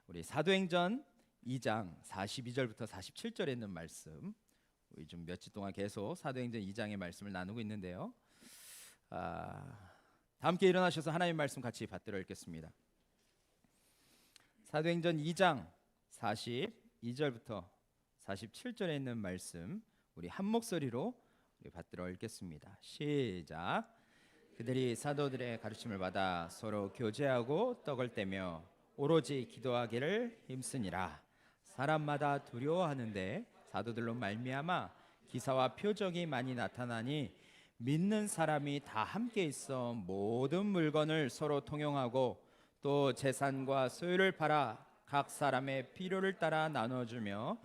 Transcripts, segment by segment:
우리 사도행전 2장 42절부터 47절에 있는 말씀, 우리 좀 며칠 동안 계속 사도행전 2장의 말씀을 나누고 있는데요. 다 함께 일어나셔서 하나님의 말씀 같이 받들어 읽겠습니다. 사도행전 2장 42절부터 47절에 있는 말씀, 우리 한 목소리로 우리 받들어 읽겠습니다. 시작. 그들이 사도들의 가르침을 받아 서로 교제하고 떡을 떼며 오로지 기도하기를 힘쓰니라. 사람마다 두려워하는데 사도들로 말미암아 기사와 표적이 많이 나타나니 믿는 사람이 다 함께 있어 모든 물건을 서로 통용하고 또 재산과 소유를 팔아 각 사람의 필요를 따라 나눠주며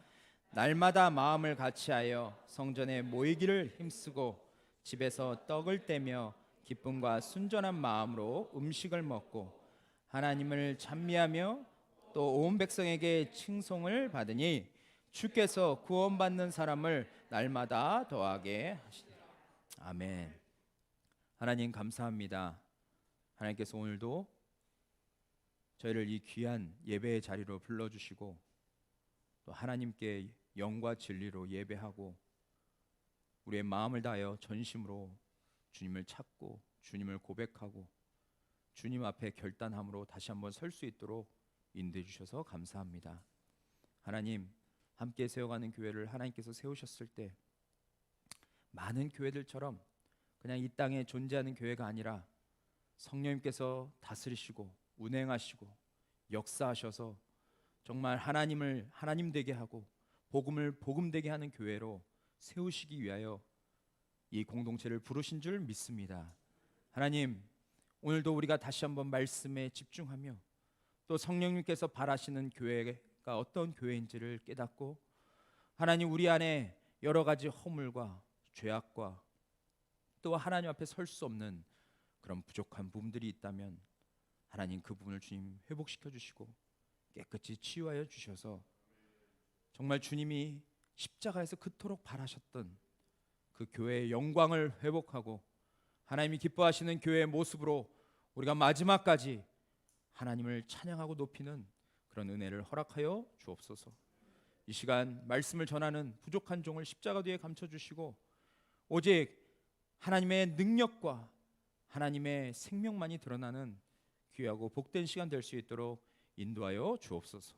날마다 마음을 같이하여 성전에 모이기를 힘쓰고 집에서 떡을 떼며 기쁨과 순전한 마음으로 음식을 먹고 하나님을 찬미하며 또 온 백성에게 칭송을 받으니 주께서 구원받는 사람을 날마다 더하게 하시니라. 아멘. 하나님 감사합니다. 하나님께서 오늘도 저희를 이 귀한 예배의 자리로 불러주시고 또 하나님께 영과 진리로 예배하고 우리의 마음을 다하여 전심으로 주님을 찾고 주님을 고백하고 주님 앞에 결단함으로 다시 한번 설 수 있도록 인도해 주셔서 감사합니다. 하나님, 함께 세워가는 교회를 하나님께서 세우셨을 때 많은 교회들처럼 그냥 이 땅에 존재하는 교회가 아니라 성령님께서 다스리시고 운행하시고 역사하셔서 정말 하나님을 하나님 되게 하고 복음을 복음 되게 하는 교회로 세우시기 위하여 이 공동체를 부르신 줄 믿습니다. 하나님, 오늘도 우리가 다시 한번 말씀에 집중하며 또 성령님께서 바라시는 교회가 어떤 교회인지를 깨닫고 하나님, 우리 안에 여러 가지 허물과 죄악과 또 하나님 앞에 설 수 없는 그런 부족한 부분들이 있다면 하나님, 그 부분을 주님 회복시켜 주시고 깨끗이 치유하여 주셔서 정말 주님이 십자가에서 그토록 바라셨던 그 교회의 영광을 회복하고 하나님이 기뻐하시는 교회의 모습으로 우리가 마지막까지 하나님을 찬양하고 높이는 그런 은혜를 허락하여 주옵소서. 이 시간 말씀을 전하는 부족한 종을 십자가 뒤에 감춰주시고 오직 하나님의 능력과 하나님의 생명만이 드러나는 귀하고 복된 시간 될 수 있도록 인도하여 주옵소서.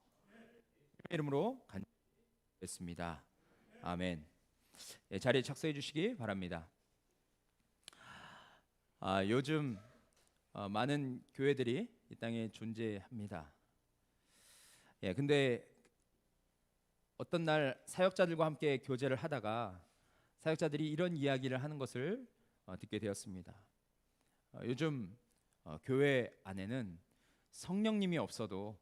이름으로 간절했습니다. 아멘. 자리에 착석해 주시기 바랍니다. 요즘 많은 교회들이 이 땅에 존재합니다. 근데 어떤 날 사역자들과 함께 교제를 하다가 사역자들이 이런 이야기를 하는 것을 듣게 되었습니다. 요즘 교회 안에는 성령님이 없어도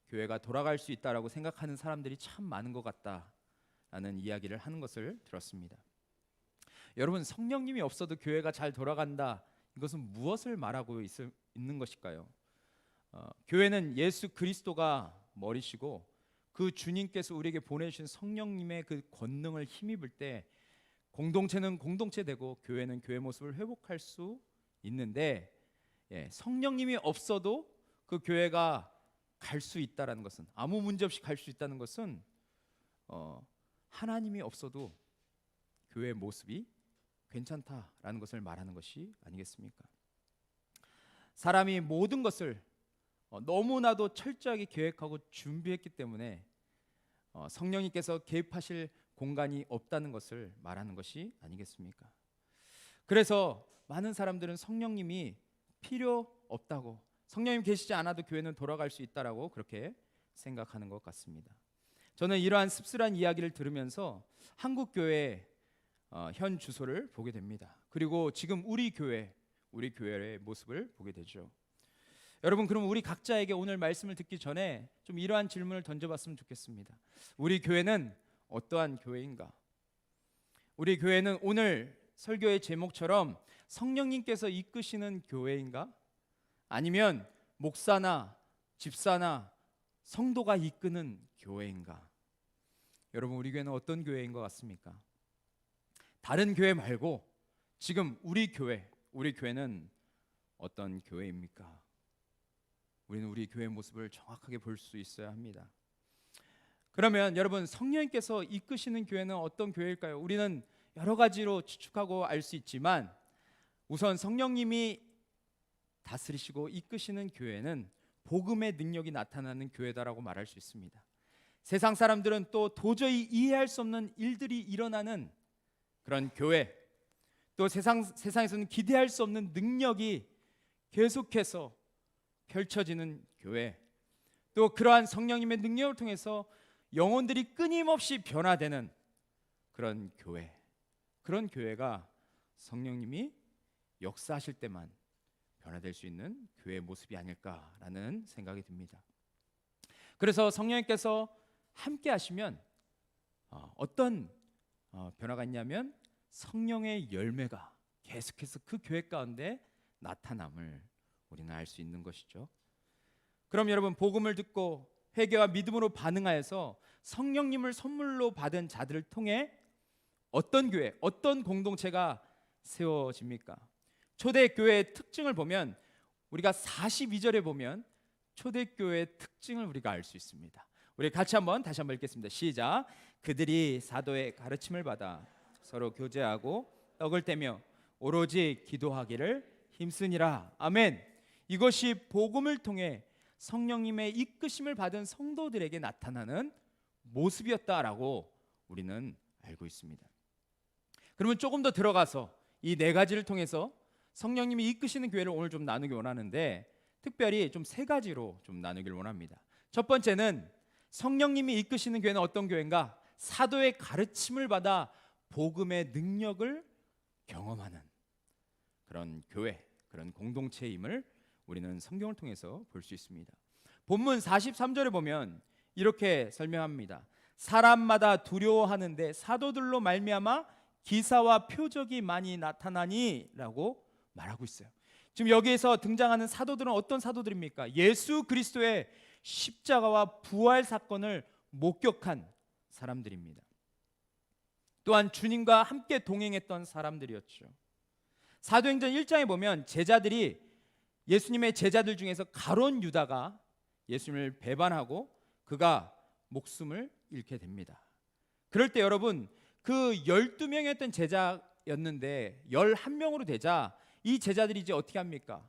교회가 돌아갈 수 있다라고 생각하는 사람들이 참 많은 것 같다라는 이야기를 하는 것을 들었습니다. 여러분, 성령님이 없어도 교회가 잘 돌아간다, 이것은 무엇을 말하고 있는 것일까요? 교회는 예수 그리스도가 머리시고 그 주님께서 우리에게 보내주신 성령님의 그 권능을 힘입을 때 공동체는 공동체 되고 교회는 교회 모습을 회복할 수 있는데, 성령님이 없어도 그 교회가 갈 수 있다라는 것은, 아무 문제 없이 갈 수 있다는 것은 하나님이 없어도 교회의 모습이 괜찮다라는 것을 말하는 것이 아니겠습니까? 사람이 모든 것을 너무나도 철저하게 계획하고 준비했기 때문에 성령님께서 개입하실 공간이 없다는 것을 말하는 것이 아니겠습니까? 그래서 많은 사람들은 성령님이 필요 없다고, 성령님 계시지 않아도 교회는 돌아갈 수 있다라고 그렇게 생각하는 것 같습니다. 저는 이러한 씁쓸한 이야기를 들으면서 한국 교회 현 주소를 보게 됩니다. 그리고 지금 우리 교회의 모습을 보게 되죠. 여러분, 그럼 우리 각자에게 오늘 말씀을 듣기 전에 좀 이러한 질문을 던져봤으면 좋겠습니다. 우리 교회는 어떠한 교회인가? 우리 교회는 오늘 설교의 제목처럼 성령님께서 이끄시는 교회인가? 아니면 목사나 집사나 성도가 이끄는 교회인가? 여러분, 우리 교회는 어떤 교회인 것 같습니까? 다른 교회 말고 지금 우리 교회는 어떤 교회입니까? 우리는 우리 교회의 모습을 정확하게 볼 수 있어야 합니다. 그러면 여러분, 성령님께서 이끄시는 교회는 어떤 교회일까요? 우리는 여러 가지로 추측하고 알 수 있지만 우선 성령님이 다스리시고 이끄시는 교회는 복음의 능력이 나타나는 교회다라고 말할 수 있습니다. 세상 사람들은 또 도저히 이해할 수 없는 일들이 일어나는 그런 교회, 또 세상에서는 기대할 수 없는 능력이 계속해서 펼쳐지는 교회, 또 그러한 성령님의 능력을 통해서 영혼들이 끊임없이 변화되는 그런 교회, 그런 교회가 성령님이 역사하실 때만 변화될 수 있는 교회의 모습이 아닐까라는 생각이 듭니다. 그래서 성령님께서 함께 하시면 어떤 변화가 있냐면 성령의 열매가 계속해서 그 교회 가운데 나타남을 우리는 알 수 있는 것이죠. 그럼 여러분, 복음을 듣고 회개와 믿음으로 반응하여서 성령님을 선물로 받은 자들을 통해 어떤 교회, 어떤 공동체가 세워집니까? 초대교회의 특징을 보면 우리가 42절에 보면 초대교회의 특징을 우리가 알 수 있습니다. 우리 같이 다시 한번 읽겠습니다. 시작. 그들이 사도의 가르침을 받아 서로 교제하고 떡을 떼며 오로지 기도하기를 힘쓰니라. 아멘. 이것이 복음을 통해 성령님의 이끄심을 받은 성도들에게 나타나는 모습이었다라고 우리는 알고 있습니다. 그러면 조금 더 들어가서 이 네 가지를 통해서 성령님이 이끄시는 교회를 오늘 좀 나누기 원하는데, 특별히 좀 세 가지로 좀 나누기를 원합니다. 첫 번째는 성령님이 이끄시는 교회는 어떤 교회인가? 사도의 가르침을 받아 복음의 능력을 경험하는 그런 교회, 그런 공동체임을 우리는 성경을 통해서 볼 수 있습니다. 본문 43절에 보면 이렇게 설명합니다. 사람마다 두려워하는데 사도들로 말미암아 기사와 표적이 많이 나타나니 라고 말하고 있어요. 지금 여기에서 등장하는 사도들은 어떤 사도들입니까? 예수 그리스도의 십자가와 부활 사건을 목격한 사람들입니다. 또한 주님과 함께 동행했던 사람들이었죠. 사도행전 1장에 보면 제자들이, 예수님의 제자들 중에서 가룟 유다가 예수님을 배반하고 그가 목숨을 잃게 됩니다. 그럴 때 여러분, 그 12명이었던 제자였는데 11명으로 되자 이 제자들이 이제 어떻게 합니까?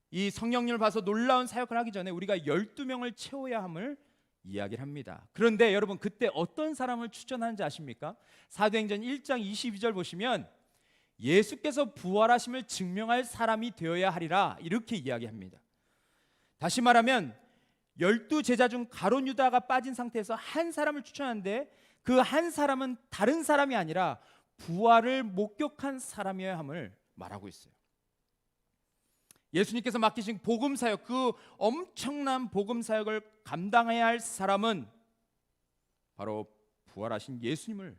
이 성령님을 봐서 놀라운 사역을 하기 전에 우리가 12명을 채워야 함을 이야기를 합니다. 그런데 여러분, 그때 어떤 사람을 추천하는지 아십니까? 사도행전 1장 22절 보시면 예수께서 부활하심을 증명할 사람이 되어야 하리라 이렇게 이야기합니다. 다시 말하면 12제자 중 가룟 유다가 빠진 상태에서 한 사람을 추천하는데 그 한 사람은 다른 사람이 아니라 부활을 목격한 사람이어야 함을 말하고 있어요. 예수님께서 맡기신 복음 사역, 그 엄청난 복음 사역을 감당해야 할 사람은 바로 부활하신 예수님을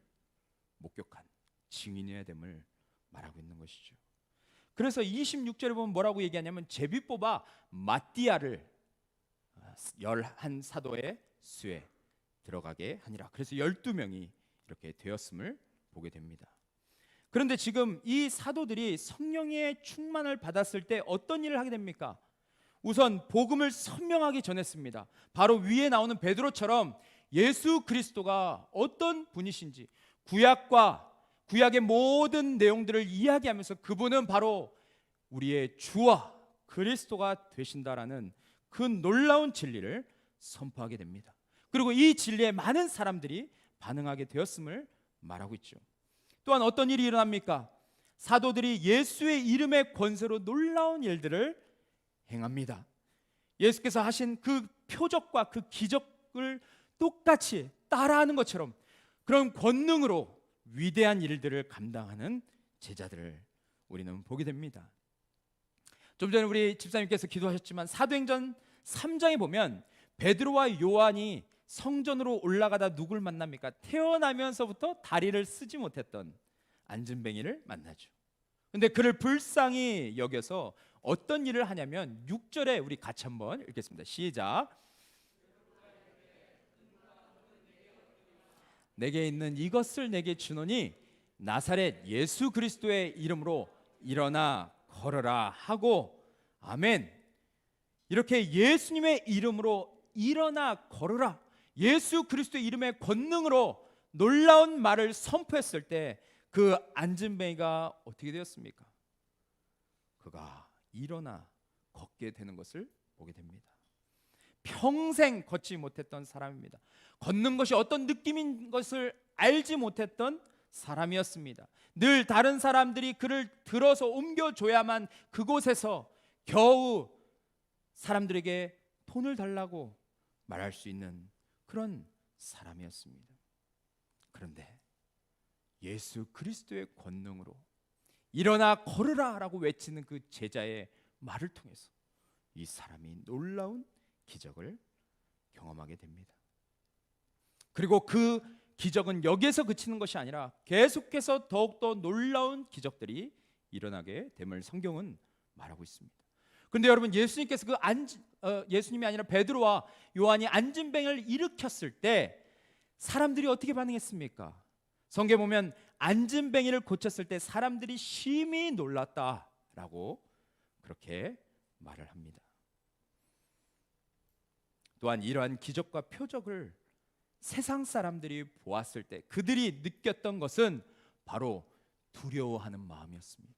목격한 증인이어야 됨을 말하고 있는 것이죠. 그래서 26절에 보면 뭐라고 얘기하냐면 제비 뽑아 마띠아를 11사도의 수에 들어가게 하니라. 그래서 12명이 이렇게 되었음을 보게 됩니다. 그런데 지금 이 사도들이 성령의 충만을 받았을 때 어떤 일을 하게 됩니까? 우선 복음을 선명하게 전했습니다. 바로 위에 나오는 베드로처럼 예수 그리스도가 어떤 분이신지 구약의 모든 내용들을 이야기하면서 그분은 바로 우리의 주와 그리스도가 되신다라는 그 놀라운 진리를 선포하게 됩니다. 그리고 이 진리에 많은 사람들이 반응하게 되었음을 말하고 있죠. 또한 어떤 일이 일어납니까? 사도들이 예수의 이름의 권세로 놀라운 일들을 행합니다. 예수께서 하신 그 표적과 그 기적을 똑같이 따라하는 것처럼 그런 권능으로 위대한 일들을 감당하는 제자들을 우리는 보게 됩니다. 좀 전에 우리 집사님께서 기도하셨지만 사도행전 3장에 보면 베드로와 요한이 성전으로 올라가다 누굴 만납니까? 태어나면서부터 다리를 쓰지 못했던 안진뱅이를 만나죠. 근데 그를 불쌍히 여겨서 어떤 일을 하냐면 6절에 우리 같이 한번 읽겠습니다. 시작. 내게 있는 이것을 내게 주노니 나사렛 예수 그리스도의 이름으로 일어나 걸어라 하고, 아멘. 이렇게 예수님의 이름으로 일어나 걸으라, 예수 그리스도의 이름의 권능으로 놀라운 말을 선포했을 때 그 안진뱅이가 어떻게 되었습니까? 그가 일어나 걷게 되는 것을 보게 됩니다. 평생 걷지 못했던 사람입니다. 걷는 것이 어떤 느낌인 것을 알지 못했던 사람이었습니다. 늘 다른 사람들이 그를 들어서 옮겨줘야만 그곳에서 겨우 사람들에게 돈을 달라고 말할 수 있는 그런 사람이었습니다. 그런데 예수 그리스도의 권능으로 일어나 걸으라 라고 외치는 그 제자의 말을 통해서 이 사람이 놀라운 기적을 경험하게 됩니다. 그리고 그 기적은 여기에서 그치는 것이 아니라 계속해서 더욱더 놀라운 기적들이 일어나게 됨을 성경은 말하고 있습니다. 그런데 여러분, 예수님께서 예수님이 아니라 베드로와 요한이 안진뱅이를 일으켰을 때 사람들이 어떻게 반응했습니까? 성경에 보면 안진뱅이를 고쳤을 때 사람들이 심히 놀랐다라고 그렇게 말을 합니다. 또한 이러한 기적과 표적을 세상 사람들이 보았을 때 그들이 느꼈던 것은 바로 두려워하는 마음이었습니다.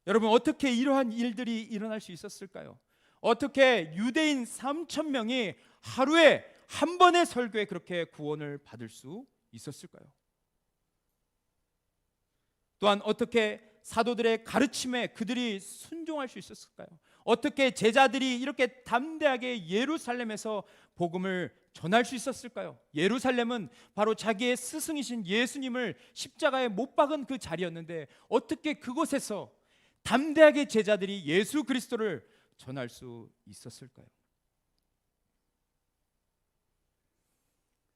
여러분, 어떻게 이러한 일들이 일어날 수 있었을까요? 어떻게 유대인 3,000명이 하루에 한 번의 설교에 그렇게 구원을 받을 수 있었을까요? 또한 어떻게 사도들의 가르침에 그들이 순종할 수 있었을까요? 어떻게 제자들이 이렇게 담대하게 예루살렘에서 복음을 전할 수 있었을까요? 예루살렘은 바로 자기의 스승이신 예수님을 십자가에 못 박은 그 자리였는데 어떻게 그곳에서 담대하게 제자들이 예수 그리스도를 전할 수 있었을까요?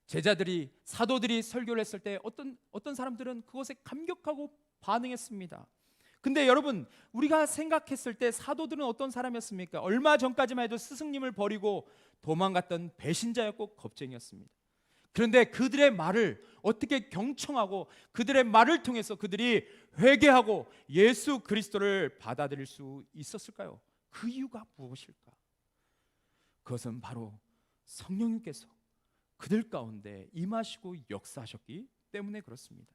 제자들이, 사도들이 설교를 했을 때 어떤 사람들은 그것에 감격하고 반응했습니다. 근데 여러분, 우리가 생각했을 때 사도들은 어떤 사람이었습니까? 얼마 전까지만 해도 스승님을 버리고 도망갔던 배신자였고 겁쟁이였습니다. 그런데 그들의 말을 어떻게 경청하고 그들의 말을 통해서 그들이 회개하고 예수 그리스도를 받아들일 수 있었을까요? 그 이유가 무엇일까? 그것은 바로 성령님께서 그들 가운데 임하시고 역사하셨기 때문에 그렇습니다.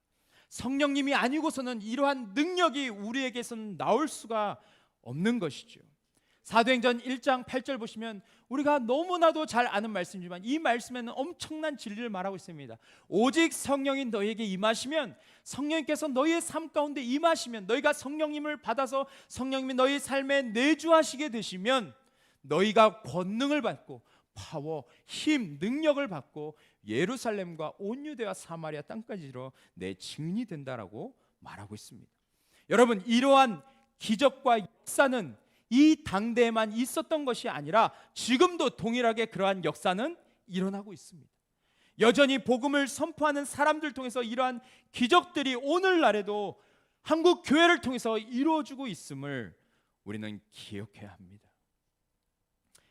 성령님이 아니고서는 이러한 능력이 우리에게서는 나올 수가 없는 것이죠. 사도행전 1장 8절 보시면 우리가 너무나도 잘 아는 말씀이지만 이 말씀에는 엄청난 진리를 말하고 있습니다. 오직 성령이 너희에게 임하시면, 성령님께서 너희의 삶 가운데 임하시면, 너희가 성령님을 받아서 성령님이 너희 삶에 내주하시게 되시면 너희가 권능을 받고 파워, 힘, 능력을 받고 예루살렘과 온 유대와 사마리아 땅까지 이르러 내 증인이 된다라고 말하고 있습니다. 여러분, 이러한 기적과 역사는 이 당대에만 있었던 것이 아니라 지금도 동일하게 그러한 역사는 일어나고 있습니다. 여전히 복음을 선포하는 사람들 통해서 이러한 기적들이 오늘날에도 한국 교회를 통해서 이루어지고 있음을 우리는 기억해야 합니다.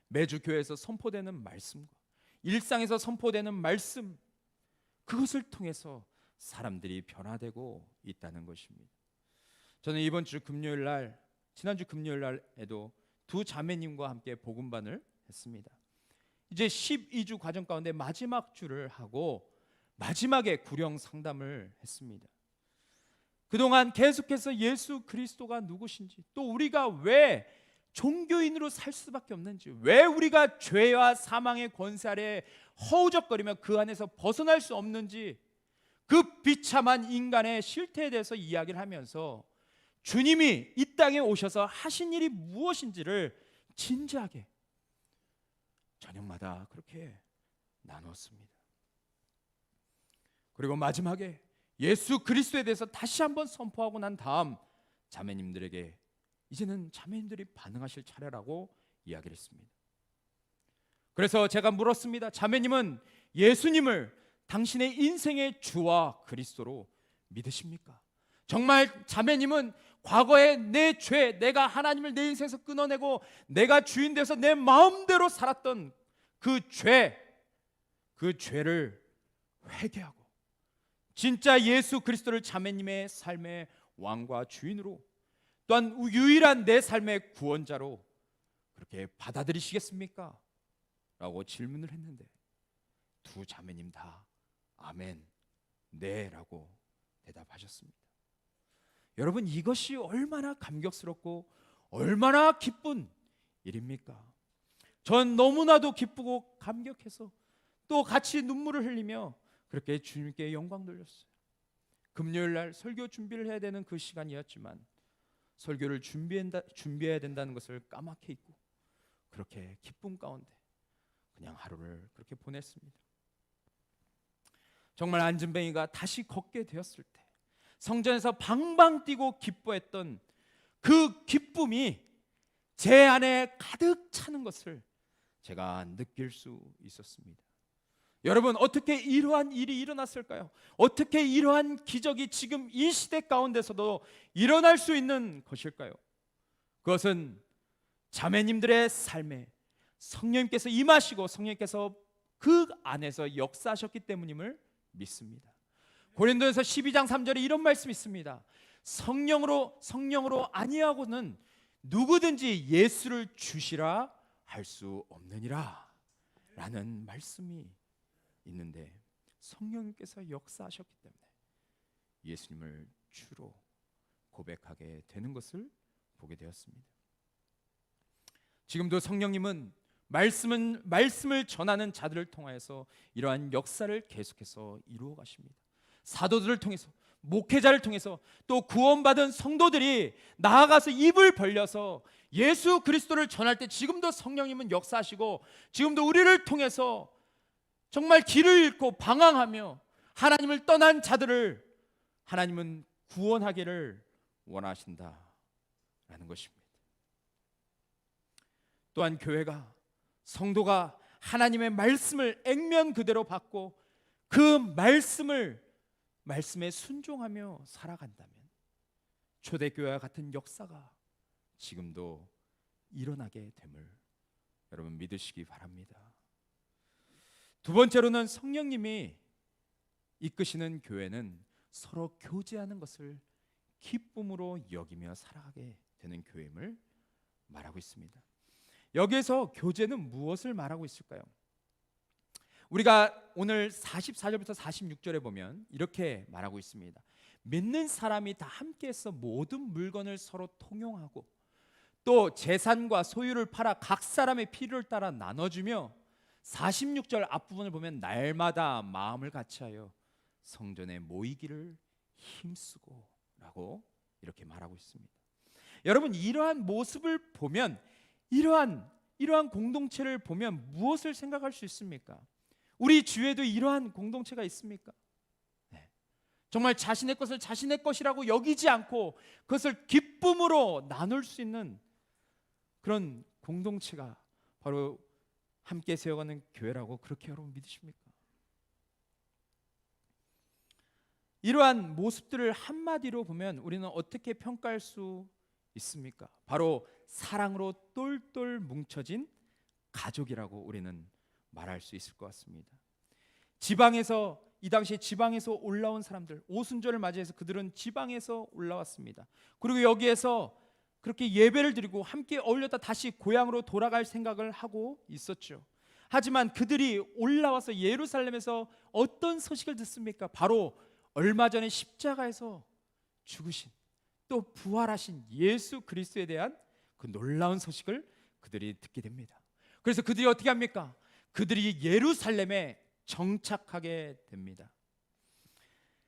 매주 교회에서 선포되는 말씀과 일상에서 선포되는 말씀, 그것을 통해서 사람들이 변화되고 있다는 것입니다. 저는 이번 주 금요일 날, 지난주 금요일 날에도 두 자매님과 함께 복음반을 했습니다. 이제 12주 과정 가운데 마지막 주를 하고 마지막에 구령 상담을 했습니다. 그동안 계속해서 예수 그리스도가 누구신지, 또 우리가 왜 종교인으로 살 수밖에 없는지, 왜 우리가 죄와 사망의 권세 아래 허우적거리며 그 안에서 벗어날 수 없는지, 그 비참한 인간의 실태에 대해서 이야기를 하면서 주님이 이 땅에 오셔서 하신 일이 무엇인지를 진지하게 저녁마다 그렇게 나눴습니다. 그리고 마지막에 예수 그리스도에 대해서 다시 한번 선포하고 난 다음 자매님들에게 이제는 자매님들이 반응하실 차례라고 이야기를 했습니다. 그래서 제가 물었습니다. 자매님은 예수님을 당신의 인생의 주와 그리스도로 믿으십니까? 정말 자매님은 과거에 내 죄, 내가 하나님을 내 인생에서 끊어내고 내가 주인 돼서 내 마음대로 살았던 그 죄를 회개하고 진짜 예수 그리스도를 자매님의 삶의 왕과 주인으로, 또한 유일한 내 삶의 구원자로 그렇게 받아들이시겠습니까? 라고 질문을 했는데 두 자매님 다 아멘, 네 라고 대답하셨습니다. 여러분, 이것이 얼마나 감격스럽고 얼마나 기쁜 일입니까? 전 너무나도 기쁘고 감격해서 또 같이 눈물을 흘리며 그렇게 주님께 영광 돌렸어요. 금요일 날 설교 준비를 해야 되는 그 시간이었지만 설교를 준비해야 된다는 것을 까맣게 잊고 그렇게 기쁨 가운데 그냥 하루를 그렇게 보냈습니다. 정말 안진뱅이가 다시 걷게 되었을 때 성전에서 방방 뛰고 기뻐했던 그 기쁨이 제 안에 가득 차는 것을 제가 느낄 수 있었습니다. 여러분, 어떻게 이러한 일이 일어났을까요? 어떻게 이러한 기적이 지금 이 시대 가운데서도 일어날 수 있는 것일까요? 그것은 자매님들의 삶에 성령님께서 임하시고 성령님께서 그 안에서 역사하셨기 때문임을 믿습니다. 고린도전서 12장 3절에 이런 말씀이 있습니다. 성령으로 아니하고는 누구든지 예수를 주시라 할 수 없느니라 라는 말씀이 있는데, 성령님께서 역사하셨기 때문에 예수님을 주로 고백하게 되는 것을 보게 되었습니다. 지금도 성령님은 말씀을 전하는 자들을 통하여서 이러한 역사를 계속해서 이루어 가십니다. 사도들을 통해서, 목회자를 통해서, 또 구원받은 성도들이 나아가서 입을 벌려서 예수 그리스도를 전할 때 지금도 성령님은 역사하시고 지금도 우리를 통해서 정말 길을 잃고 방황하며 하나님을 떠난 자들을 하나님은 구원하기를 원하신다라는 것입니다. 또한 교회가, 성도가 하나님의 말씀을 액면 그대로 받고 그 말씀에 순종하며 살아간다면 초대교회와 같은 역사가 지금도 일어나게 됨을 여러분 믿으시기 바랍니다. 두 번째로는 성령님이 이끄시는 교회는 서로 교제하는 것을 기쁨으로 여기며 살아가게 되는 교회임을 말하고 있습니다. 여기에서 교제는 무엇을 말하고 있을까요? 우리가 오늘 44절부터 46절에 보면 이렇게 말하고 있습니다. 믿는 사람이 다 함께해서 모든 물건을 서로 통용하고 또 재산과 소유를 팔아 각 사람의 필요를 따라 나눠주며 46절 앞부분을 보면 날마다 마음을 같이하여 성전에 모이기를 힘쓰고 라고 이렇게 말하고 있습니다. 여러분, 이러한 모습을 보면, 이러한 공동체를 보면 무엇을 생각할 수 있습니까? 우리 주위에도 이러한 공동체가 있습니까? 네. 정말 자신의 것을 자신의 것이라고 여기지 않고 그것을 기쁨으로 나눌 수 있는 그런 공동체가 바로 함께 세워가는 교회라고 그렇게 여러분 믿으십니까? 이러한 모습들을 한마디로 보면 우리는 어떻게 평가할 수 있습니까? 바로 사랑으로 똘똘 뭉쳐진 가족이라고 우리는 말할 수 있을 것 같습니다. 이 당시에 지방에서 올라온 사람들, 오순절을 맞이해서 그들은 지방에서 올라왔습니다. 그리고 여기에서 그렇게 예배를 드리고 함께 어울렸다 다시 고향으로 돌아갈 생각을 하고 있었죠. 하지만 그들이 올라와서 예루살렘에서 어떤 소식을 듣습니까? 바로 얼마 전에 십자가에서 죽으신, 또 부활하신 예수 그리스도에 대한 그 놀라운 소식을 그들이 듣게 됩니다. 그래서 그들이 어떻게 합니까? 그들이 예루살렘에 정착하게 됩니다.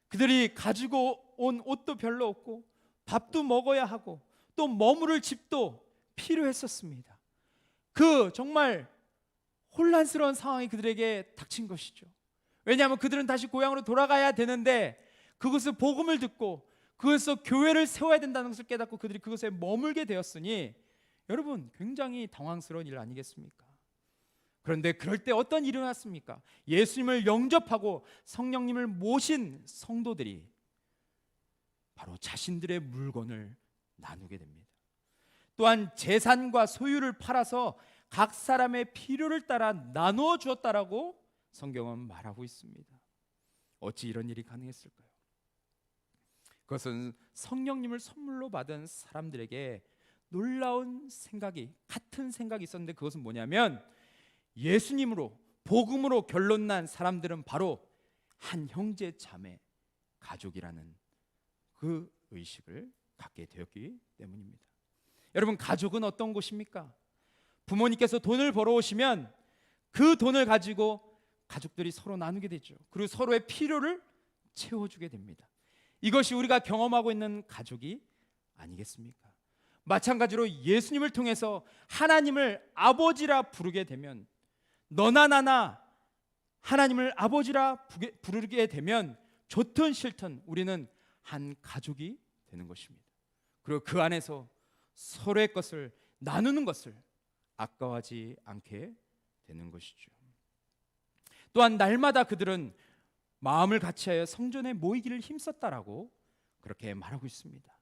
그들이 가지고 온 옷도 별로 없고 밥도 먹어야 하고 또 머무를 집도 필요했었습니다. 그 정말 혼란스러운 상황이 그들에게 닥친 것이죠. 왜냐하면 그들은 다시 고향으로 돌아가야 되는데 그곳에 복음을 듣고 그것에서 교회를 세워야 된다는 것을 깨닫고 그들이 그곳에 머물게 되었으니 여러분 굉장히 당황스러운 일 아니겠습니까? 그런데 그럴 때 어떤 일이 일어났습니까? 예수님을 영접하고 성령님을 모신 성도들이 바로 자신들의 물건을 나누게 됩니다. 또한 재산과 소유를 팔아서 각 사람의 필요를 따라 나누어 주었다라고 성경은 말하고 있습니다. 어찌 이런 일이 가능했을까요? 그것은 성령님을 선물로 받은 사람들에게 놀라운 생각이, 같은 생각이 있었는데 그것은 뭐냐면 예수님으로, 복음으로 결론난 사람들은 바로 한 형제 자매 가족이라는 그 의식을 갖게 되었기 때문입니다. 여러분, 가족은 어떤 곳입니까? 부모님께서 돈을 벌어오시면 그 돈을 가지고 가족들이 서로 나누게 되죠. 그리고 서로의 필요를 채워주게 됩니다. 이것이 우리가 경험하고 있는 가족이 아니겠습니까? 마찬가지로 예수님을 통해서 하나님을 아버지라 부르게 되면, 너나 나나 하나님을 아버지라 부르게 되면 좋든 싫든 우리는 한 가족이 되는 것입니다. 그리고 그 안에서 서로의 것을 나누는 것을 아까워하지 않게 되는 것이죠. 또한 날마다 그들은 마음을 같이하여 성전에 모이기를 힘썼다라고 그렇게 말하고 있습니다.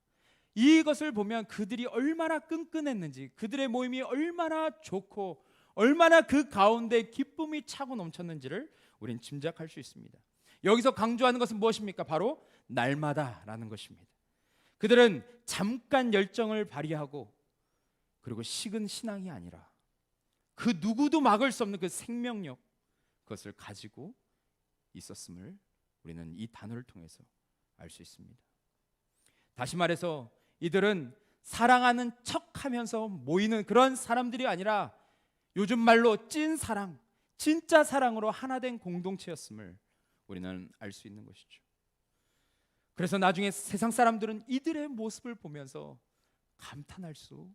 이것을 보면 그들이 얼마나 끈끈했는지, 그들의 모임이 얼마나 좋고 얼마나 그 가운데 기쁨이 차고 넘쳤는지를 우린 짐작할 수 있습니다. 여기서 강조하는 것은 무엇입니까? 바로 날마다라는 것입니다. 그들은 잠깐 열정을 발휘하고 그리고 식은 신앙이 아니라 그 누구도 막을 수 없는 그 생명력, 그것을 가지고 있었음을 우리는 이 단어를 통해서 알 수 있습니다. 다시 말해서 이들은 사랑하는 척하면서 모이는 그런 사람들이 아니라 요즘 말로 찐 사랑, 진짜 사랑으로 하나 된 공동체였음을 우리는 알 수 있는 것이죠. 그래서 나중에 세상 사람들은 이들의 모습을 보면서 감탄할 수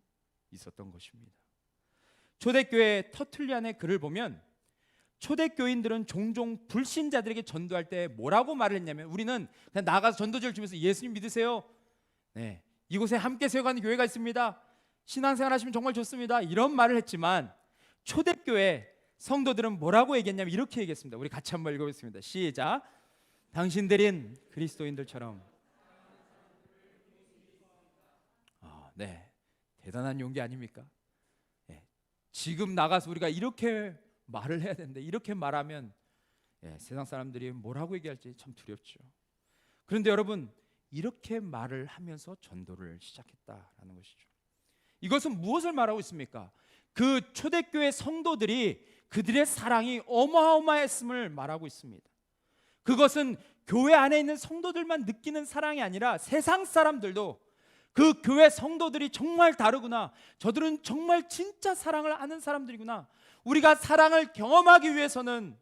있었던 것입니다. 초대교회 터툴리안의 글을 보면 초대교인들은 종종 불신자들에게 전도할 때 뭐라고 말을 했냐면, 우리는 그냥 나가서 전도지를 주면서 예수님 믿으세요, 네, 이곳에 함께 세워가는 교회가 있습니다, 신앙생활 하시면 정말 좋습니다, 이런 말을 했지만 초대교회 성도들은 뭐라고 얘기했냐면 이렇게 얘기했습니다. 우리 같이 한번 읽어보겠습니다. 시작. 당신들인 그리스도인들처럼. 네, 대단한 용기 아닙니까? 네, 지금 나가서 우리가 이렇게 말을 해야 되는데 이렇게 말하면 세상 사람들이 뭐라고 얘기할지 참 두렵죠. 그런데 여러분, 이렇게 말을 하면서 전도를 시작했다라는 것이죠. 이것은 무엇을 말하고 있습니까? 그 초대교회 성도들이 그들의 사랑이 어마어마했음을 말하고 있습니다. 그것은 교회 안에 있는 성도들만 느끼는 사랑이 아니라 세상 사람들도 그 교회 성도들이 정말 다르구나, 저들은 정말 진짜 사랑을 아는 사람들이구나, 우리가 사랑을 경험하기 위해서는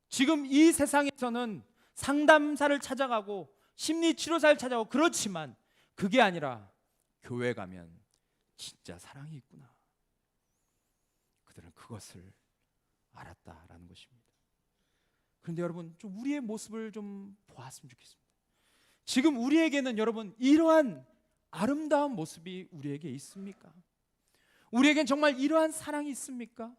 지금 이 세상에서는 상담사를 찾아가고 심리치료사를 찾아가고 그렇지만 그게 아니라 교회 가면 진짜 사랑이 있구나, 그들은 그것을 알았다라는 것입니다. 그런데 여러분, 좀 우리의 모습을 좀 보았으면 좋겠습니다. 지금 우리에게는 여러분 이러한 아름다운 모습이 우리에게 있습니까? 우리에겐 정말 이러한 사랑이 있습니까?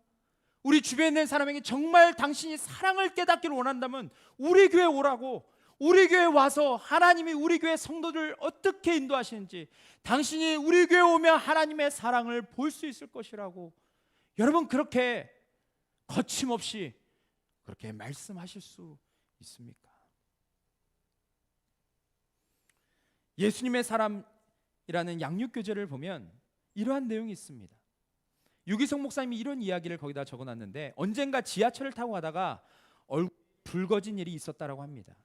우리 주변에 있는 사람에게 정말 당신이 사랑을 깨닫기를 원한다면 우리 교회 오라고, 우리 교회 와서 하나님이 우리 교회 성도들 어떻게 인도하시는지, 당신이 우리 교회 오면 하나님의 사랑을 볼 수 있을 것이라고 여러분 그렇게 거침없이 그렇게 말씀하실 수 있습니까? 예수님의 사람이라는 양육교재를 보면 이러한 내용이 있습니다. 유기성 목사님이 이런 이야기를 거기다 적어놨는데, 언젠가 지하철을 타고 가다가 얼굴이 붉어진 일이 있었다라고 합니다.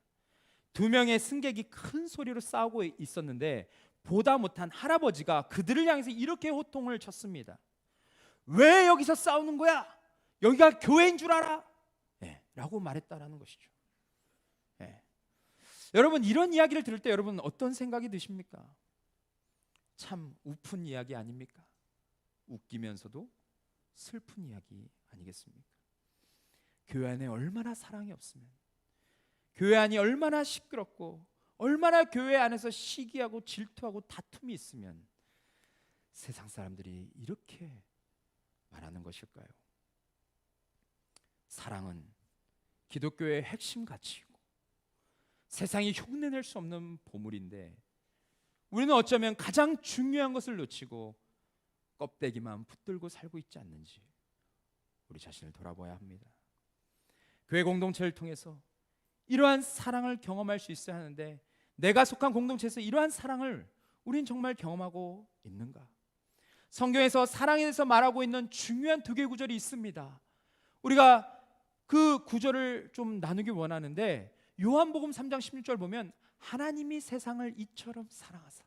두 명의 승객이 큰 소리로 싸우고 있었는데 보다 못한 할아버지가 그들을 향해서 이렇게 호통을 쳤습니다. 왜 여기서 싸우는 거야? 여기가 교회인 줄 알아? 라고 말했다라는 것이죠. 여러분, 이런 이야기를 들을 때 여러분 어떤 생각이 드십니까? 참 우픈 이야기 아닙니까? 웃기면서도 슬픈 이야기 아니겠습니까? 교회 안에 얼마나 사랑이 없으면, 교회 안이 얼마나 시끄럽고, 얼마나 교회 안에서 시기하고 질투하고 다툼이 있으면 세상 사람들이 이렇게 말하는 것일까요? 사랑은 기독교의 핵심 가치이고 세상이 흉내낼 수 없는 보물인데, 우리는 어쩌면 가장 중요한 것을 놓치고 껍데기만 붙들고 살고 있지 않는지 우리 자신을 돌아봐야 합니다. 교회 공동체를 통해서 이러한 사랑을 경험할 수 있어야 하는데, 내가 속한 공동체에서 이러한 사랑을 우린 정말 경험하고 있는가? 성경에서 사랑에 대해서 말하고 있는 중요한 두 개의 구절이 있습니다. 우리가 그 구절을 좀 나누기 원하는데, 요한복음 3장 16절 보면 하나님이 세상을 이처럼 사랑하사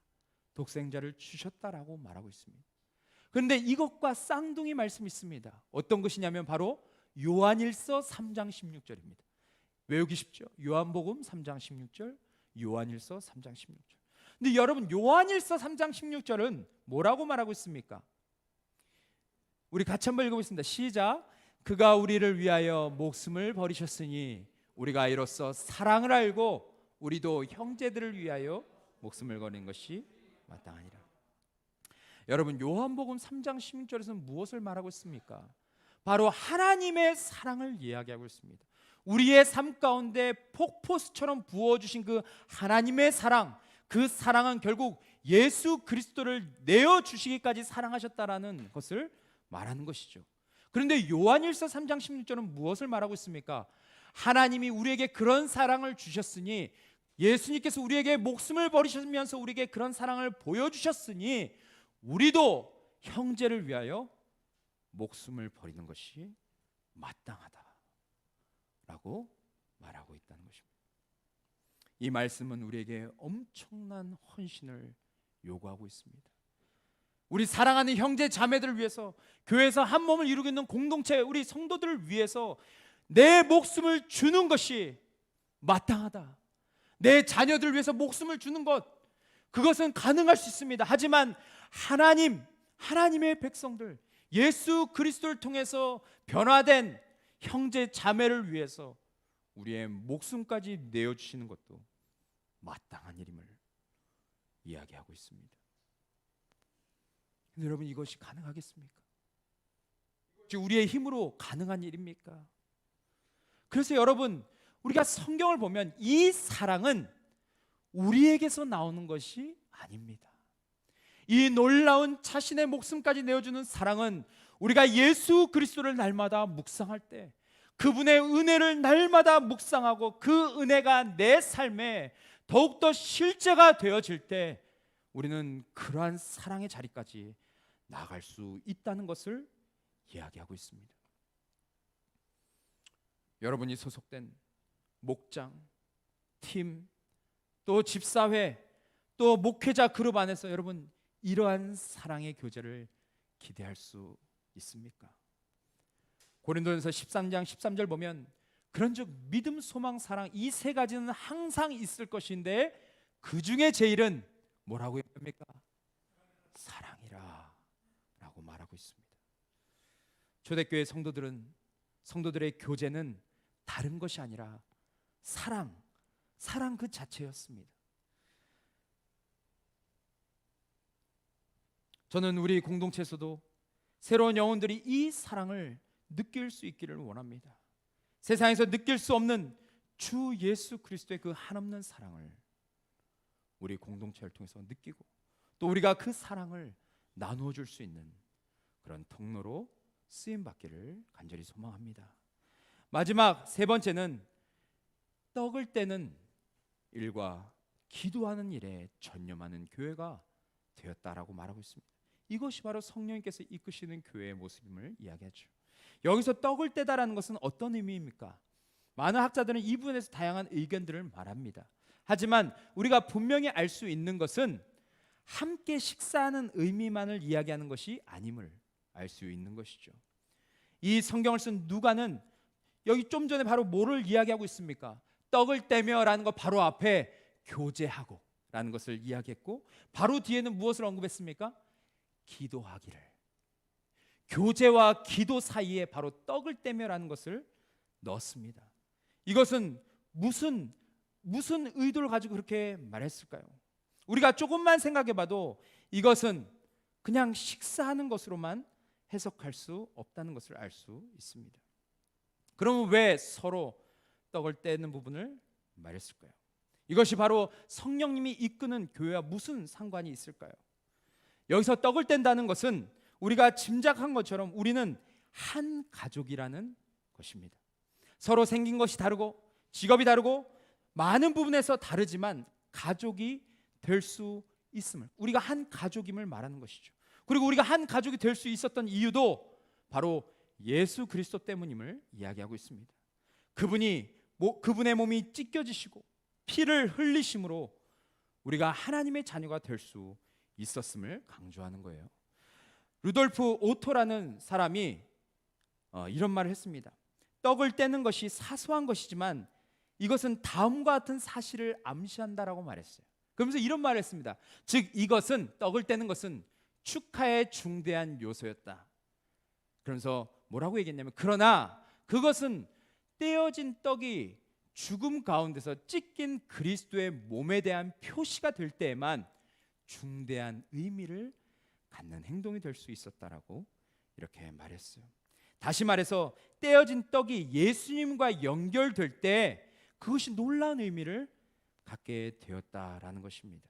독생자를 주셨다라고 말하고 있습니다. 그런데 이것과 쌍둥이 말씀이 있습니다. 어떤 것이냐면 바로 요한일서 3장 16절입니다. 외우기 쉽죠? 요한복음 3장 16절, 요한일서 3장 16절. 근데 여러분, 요한일서 3장 16절은 뭐라고 말하고 있습니까? 우리 같이 한번 읽어보겠습니다. 시작. 그가 우리를 위하여 목숨을 버리셨으니 우리가 이로써 사랑을 알고 우리도 형제들을 위하여 목숨을 거는 것이 마땅하니라. 여러분, 요한복음 3장 16절에서는 무엇을 말하고 있습니까? 바로 하나님의 사랑을 이야기하고 있습니다. 우리의 삶 가운데 폭포수처럼 부어주신 그 하나님의 사랑, 그 사랑은 결국 예수 그리스도를 내어주시기까지 사랑하셨다라는 것을 말하는 것이죠. 그런데 요한일서 3장 16절은 무엇을 말하고 있습니까? 하나님이 우리에게 그런 사랑을 주셨으니, 예수님께서 우리에게 목숨을 버리시면서 우리에게 그런 사랑을 보여주셨으니 우리도 형제를 위하여 목숨을 버리는 것이 마땅하다라고 말하고 있다는 것입니다. 이 말씀은 우리에게 엄청난 헌신을 요구하고 있습니다. 우리 사랑하는 형제 자매들을 위해서, 교회에서 한 몸을 이루고 있는 공동체 우리 성도들을 위해서 내 목숨을 주는 것이 마땅하다. 내 자녀들을 위해서 목숨을 주는 것, 그것은 가능할 수 있습니다. 하지만 하나님의 백성들, 예수 그리스도를 통해서 변화된 형제 자매를 위해서 우리의 목숨까지 내어주시는 것도 마땅한 일임을 이야기하고 있습니다. 근데 여러분, 이것이 가능하겠습니까? 우리의 힘으로 가능한 일입니까? 그래서 여러분, 우리가 성경을 보면 이 사랑은 우리에게서 나오는 것이 아닙니다. 이 놀라운 자신의 목숨까지 내어주는 사랑은 우리가 예수 그리스도를 날마다 묵상할 때, 그분의 은혜를 날마다 묵상하고 그 은혜가 내 삶에 더욱더 실제가 되어질 때 우리는 그러한 사랑의 자리까지 나아갈 수 있다는 것을 이야기하고 있습니다. 여러분이 소속된 목장, 팀, 또 집사회, 또 목회자 그룹 안에서 여러분 이러한 사랑의 교제를 기대할 수 있습니까? 고린도전서 13장 13절 보면 그런즉 믿음, 소망, 사랑 이 세 가지는 항상 있을 것인데 그 중에 제일은 뭐라고 합니까? 사랑이라 라고 말하고 있습니다. 초대교회 성도들의 교제는 다른 것이 아니라 사랑 그 자체였습니다. 저는 우리 공동체에서도 새로운 영혼들이 이 사랑을 느낄 수 있기를 원합니다. 세상에서 느낄 수 없는 주 예수 그리스도의 그 한없는 사랑을 우리 공동체를 통해서 느끼고 또 우리가 그 사랑을 나누어 줄 수 있는 그런 통로로 쓰임 받기를 간절히 소망합니다. 마지막 세 번째는 떡을 떼는 일과 기도하는 일에 전념하는 교회가 되었다라고 말하고 있습니다. 이것이 바로 성령님께서 이끄시는 교회의 모습임을 이야기하죠. 여기서 떡을 떼다라는 것은 어떤 의미입니까? 많은 학자들은 이 부분에서 다양한 의견들을 말합니다. 하지만 우리가 분명히 알 수 있는 것은 함께 식사하는 의미만을 이야기하는 것이 아님을 알 수 있는 것이죠. 이 성경을 쓴 누가는 여기 좀 전에 바로 뭐를 이야기하고 있습니까? 떡을 떼며라는 것 바로 앞에 교제하고 라는 것을 이야기했고 바로 뒤에는 무엇을 언급했습니까? 기도하기를. 교제와 기도 사이에 바로 떡을 떼며라는 것을 넣었습니다. 이것은 무슨 의도를 가지고 그렇게 말했을까요? 우리가 조금만 생각해봐도 이것은 그냥 식사하는 것으로만 해석할 수 없다는 것을 알 수 있습니다. 그러면 왜 서로 떡을 떼는 부분을 말했을까요? 이것이 바로 성령님이 이끄는 교회와 무슨 상관이 있을까요? 여기서 떡을 뗀다는 것은 우리가 짐작한 것처럼 우리는 한 가족이라는 것입니다. 서로 생긴 것이 다르고 직업이 다르고 많은 부분에서 다르지만 가족이 될 수 있음을, 우리가 한 가족임을 말하는 것이죠. 그리고 우리가 한 가족이 될 수 있었던 이유도 바로 예수 그리스도 때문임을 이야기하고 있습니다. 그분의 몸이 찢겨지시고 피를 흘리심으로 우리가 하나님의 자녀가 될 수 있었음을 강조하는 거예요. 루돌프 오토라는 사람이 이런 말을 했습니다. 떡을 떼는 것이 사소한 것이지만 이것은 다음과 같은 사실을 암시한다라고 말했어요. 그러면서 이런 말을 했습니다. 즉 이것은, 떡을 떼는 것은 축하의 중대한 요소였다. 그러면서 뭐라고 얘기했냐면, 그러나 그것은 떼어진 떡이 죽음 가운데서 찢긴 그리스도의 몸에 대한 표시가 될 때에만 중대한 의미를 갖는 행동이 될 수 있었다라고 이렇게 말했어요. 다시 말해서 떼어진 떡이 예수님과 연결될 때 그것이 놀라운 의미를 갖게 되었다라는 것입니다.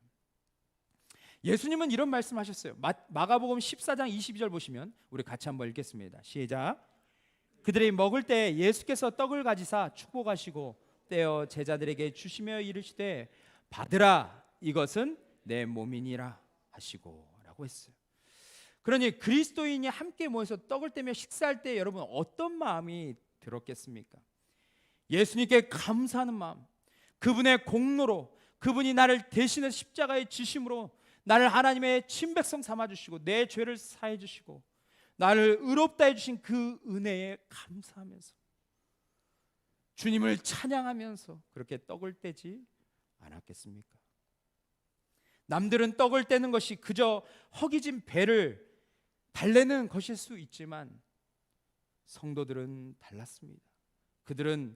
예수님은 이런 말씀하셨어요. 마가복음 14장 22절 보시면 우리 같이 한번 읽겠습니다. 시작. 그들이 먹을 때 예수께서 떡을 가지사 축복하시고 떼어 제자들에게 주시며 이르시되 받으라, 이것은 내 몸이니라 하시고 라고 했어요. 그러니 그리스도인이 함께 모여서 떡을 떼며 식사할 때 여러분 어떤 마음이 들었겠습니까? 예수님께 감사하는 마음, 그분의 공로로, 그분이 나를 대신해 십자가에 지심으로 나를 하나님의 친백성 삼아주시고 내 죄를 사해 주시고 나를 의롭다 해주신 그 은혜에 감사하면서 주님을 찬양하면서 그렇게 떡을 떼지 않았겠습니까? 남들은 떡을 떼는 것이 그저 허기진 배를 달래는 것일 수 있지만 성도들은 달랐습니다. 그들은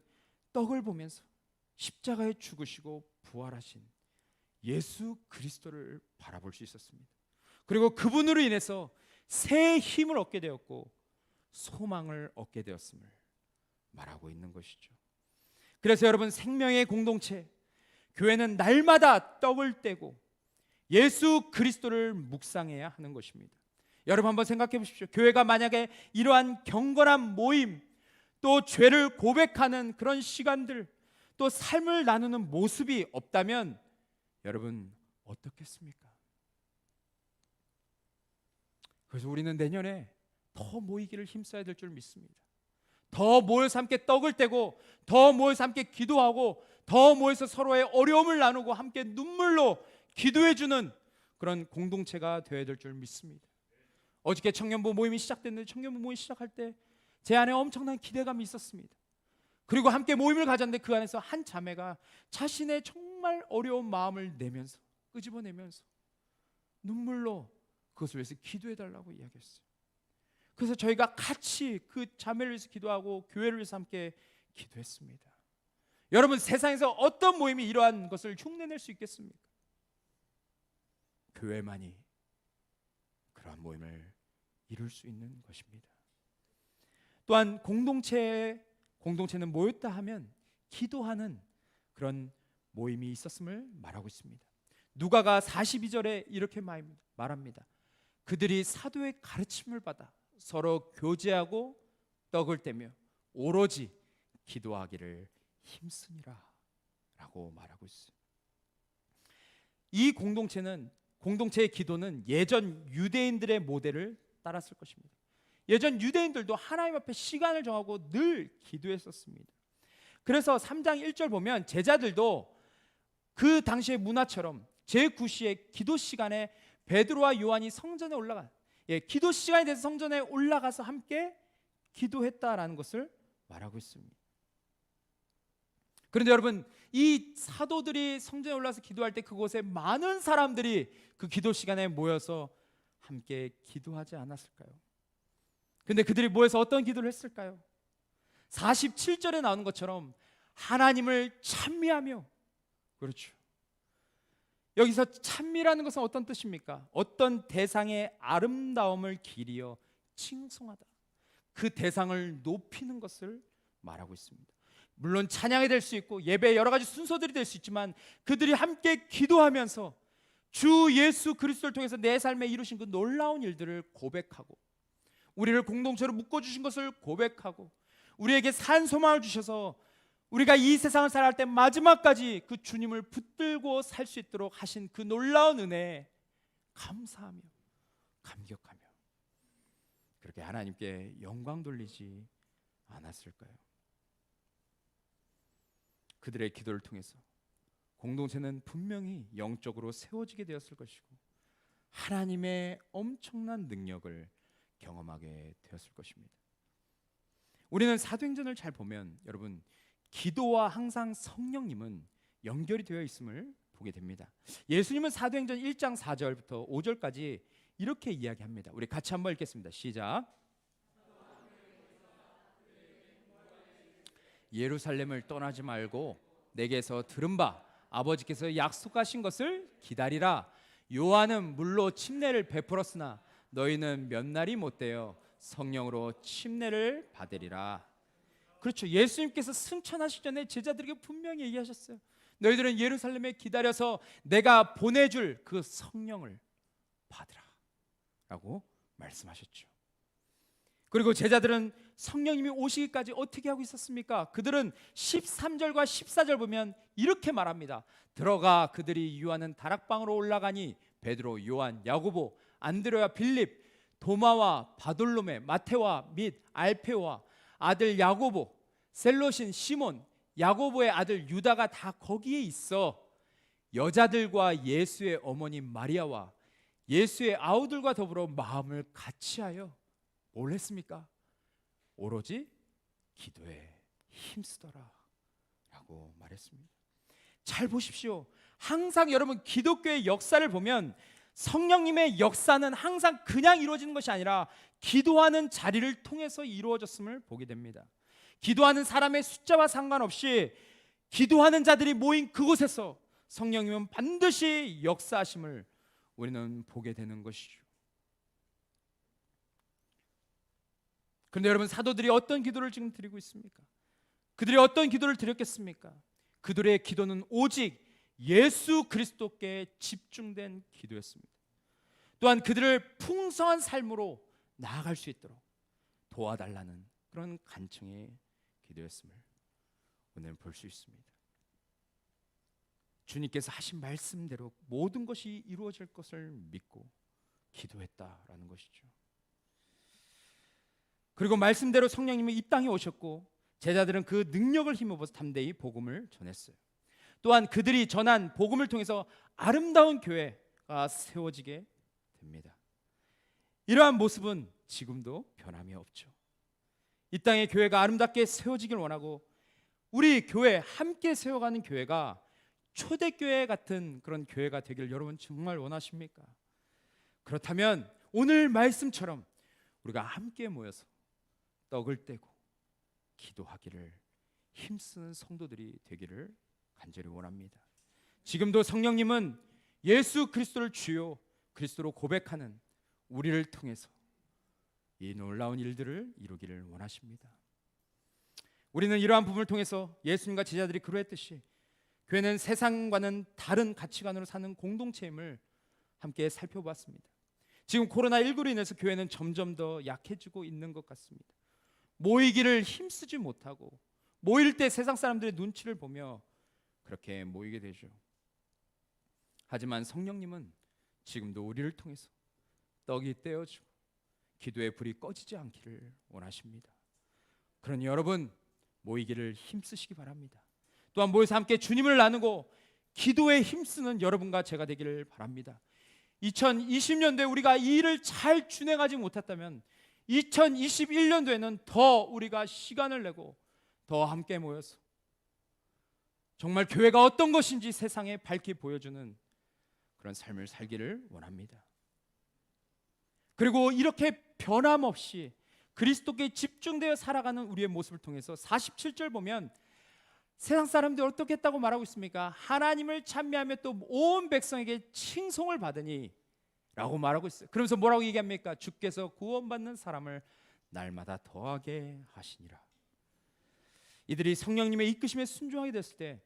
떡을 보면서 십자가에 죽으시고 부활하신 예수 그리스도를 바라볼 수 있었습니다. 그리고 그분으로 인해서 새 힘을 얻게 되었고 소망을 얻게 되었음을 말하고 있는 것이죠. 그래서 여러분, 생명의 공동체 교회는 날마다 떡을 떼고 예수 그리스도를 묵상해야 하는 것입니다. 여러분 한번 생각해 보십시오. 교회가 만약에 이러한 경건한 모임, 또 죄를 고백하는 그런 시간들, 또 삶을 나누는 모습이 없다면 여러분 어떻겠습니까? 그래서 우리는 내년에 더 모이기를 힘써야 될 줄 믿습니다. 더 모여서 함께 떡을 떼고, 더 모여서 함께 기도하고, 더 모여서 서로의 어려움을 나누고 함께 눈물로 기도해주는 그런 공동체가 되어야 될 줄 믿습니다. 어저께 청년부 모임이 시작됐는데 청년부 모임 시작할 때 제 안에 엄청난 기대감이 있었습니다. 그리고 함께 모임을 가졌는데 그 안에서 한 자매가 자신의 정말 어려운 마음을 내면서, 끄집어내면서 눈물로 그것을 위해서 기도해달라고 이야기했어요. 그래서 저희가 같이 그 자매를 위해서 기도하고 교회를 위해서 함께 기도했습니다. 여러분, 세상에서 어떤 모임이 이러한 것을 흉내낼 수 있겠습니까? 교회만이 그러한 모임을 이룰 수 있는 것입니다. 또한 공동체는 모였다 하면 기도하는 그런 모임이 있었음을 말하고 있습니다. 누가가 42절에 이렇게 말합니다. 그들이 사도의 가르침을 받아 서로 교제하고 떡을 떼며 오로지 기도하기를 힘쓰니라 라고 말하고 있어요. 이 공동체의 기도는 예전 유대인들의 모델을 따랐을 것입니다. 예전 유대인들도 하나님 앞에 시간을 정하고 늘 기도했었습니다. 그래서 3장 1절 보면 제자들도 그 당시의 문화처럼 제9시에 기도 시간에 베드로와 요한이 성전에 기도 시간에 대해서 성전에 올라가서 함께 기도했다라는 것을 말하고 있습니다. 그런데 여러분, 이 사도들이 성전에 올라가서 기도할 때 그곳에 많은 사람들이 그 기도 시간에 모여서 함께 기도하지 않았을까요? 근데 그들이 모여서 어떤 기도를 했을까요? 47절에 나오는 것처럼 하나님을 찬미하며, 그렇죠. 여기서 찬미라는 것은 어떤 뜻입니까? 어떤 대상의 아름다움을 기리어 칭송하다, 그 대상을 높이는 것을 말하고 있습니다. 물론 찬양이 될 수 있고 예배의 여러 가지 순서들이 될 수 있지만 그들이 함께 기도하면서 주 예수 그리스도를 통해서 내 삶에 이루신 그 놀라운 일들을 고백하고, 우리를 공동체로 묶어주신 것을 고백하고, 우리에게 산 소망을 주셔서 우리가 이 세상을 살아갈 때 마지막까지 그 주님을 붙들고 살 수 있도록 하신 그 놀라운 은혜에 감사하며 감격하며 그렇게 하나님께 영광 돌리지 않았을까요? 그들의 기도를 통해서 공동체는 분명히 영적으로 세워지게 되었을 것이고 하나님의 엄청난 능력을 경험하게 되었을 것입니다. 우리는 사도행전을 잘 보면 여러분 기도와 항상 성령님은 연결이 되어 있음을 보게 됩니다. 예수님은 사도행전 1장 4절부터 5절까지 이렇게 이야기합니다. 우리 같이 한번 읽겠습니다. 시작. 예루살렘을 떠나지 말고 내게서 들은 바 아버지께서 약속하신 것을 기다리라. 요한은 물로 침례를 베풀었으나 너희는 몇 날이 못되어 성령으로 침례를 받으리라. 그렇죠. 예수님께서 승천하시기 전에 제자들에게 분명히 얘기하셨어요. 너희들은 예루살렘에 기다려서 내가 보내줄 그 성령을 받으라 라고 말씀하셨죠. 그리고 제자들은 성령님이 오시기까지 어떻게 하고 있었습니까? 그들은 13절과 14절 보면 이렇게 말합니다. 들어가 그들이 유하는 다락방으로 올라가니 베드로, 요한, 야고보, 안드레와 빌립, 도마와 바돌로메, 마테와 및 알페오와 아들 야고보, 셀롯인 시몬, 야고보의 아들 유다가 다 거기에 있어 여자들과 예수의 어머니 마리아와 예수의 아우들과 더불어 마음을 같이하여 뭘 했습니까? 오로지 기도에 힘쓰더라 라고 말했습니다. 잘 보십시오. 항상 여러분 기독교의 역사를 보면 성령님의 역사는 항상 그냥 이루어지는 것이 아니라 기도하는 자리를 통해서 이루어졌음을 보게 됩니다. 기도하는 사람의 숫자와 상관없이 기도하는 자들이 모인 그곳에서 성령님은 반드시 역사하심을 우리는 보게 되는 것이죠. 그런데 여러분 사도들이 어떤 기도를 지금 드리고 있습니까? 그들이 어떤 기도를 드렸겠습니까? 그들의 기도는 오직 예수 그리스도께 집중된 기도였습니다. 또한 그들을 풍성한 삶으로 나아갈 수 있도록 도와달라는 그런 간청의 기도였음을 오늘 볼 수 있습니다. 주님께서 하신 말씀대로 모든 것이 이루어질 것을 믿고 기도했다라는 것이죠. 그리고 말씀대로 성령님이 이 땅에 오셨고 제자들은 그 능력을 힘입어서 담대히 복음을 전했어요. 또한 그들이 전한 복음을 통해서 아름다운 교회가 세워지게 됩니다. 이러한 모습은 지금도 변함이 없죠. 이 땅의 교회가 아름답게 세워지길 원하고 우리 교회 함께 세워가는 교회가 초대교회 같은 그런 교회가 되길 여러분 정말 원하십니까? 그렇다면 오늘 말씀처럼 우리가 함께 모여서 떡을 떼고 기도하기를 힘쓰는 성도들이 되기를 간절히 원합니다. 지금도 성령님은 예수 그리스도를 주요 그리스도로 고백하는 우리를 통해서 이 놀라운 일들을 이루기를 원하십니다. 우리는 이러한 부분을 통해서 예수님과 제자들이 그러했듯이 교회는 세상과는 다른 가치관으로 사는 공동체임을 함께 살펴보았습니다. 지금 코로나19로 인해서 교회는 점점 더 약해지고 있는 것 같습니다. 모이기를 힘쓰지 못하고 모일 때 세상 사람들의 눈치를 보며 그렇게 모이게 되죠. 하지만 성령님은 지금도 우리를 통해서 떡이 떼어지고 기도의 불이 꺼지지 않기를 원하십니다. 그러니 여러분 모이기를 힘쓰시기 바랍니다. 또한 모여서 함께 주님을 나누고 기도에 힘쓰는 여러분과 제가 되기를 바랍니다. 2020년도에 우리가 이 일을 잘 준행하지 못했다면 2021년도에는 더 우리가 시간을 내고 더 함께 모여서 정말 교회가 어떤 것인지 세상에 밝히 보여주는 그런 삶을 살기를 원합니다. 그리고 이렇게 변함없이 그리스도께 집중되어 살아가는 우리의 모습을 통해서 47절 보면 세상 사람들이 어떻게 했다고 말하고 있습니까? 하나님을 찬미하며 또 온 백성에게 칭송을 받으니 라고 말하고 있어요. 그러면서 뭐라고 얘기합니까? 주께서 구원받는 사람을 날마다 더하게 하시니라. 이들이 성령님의 이끄심에 순종하게 됐을 때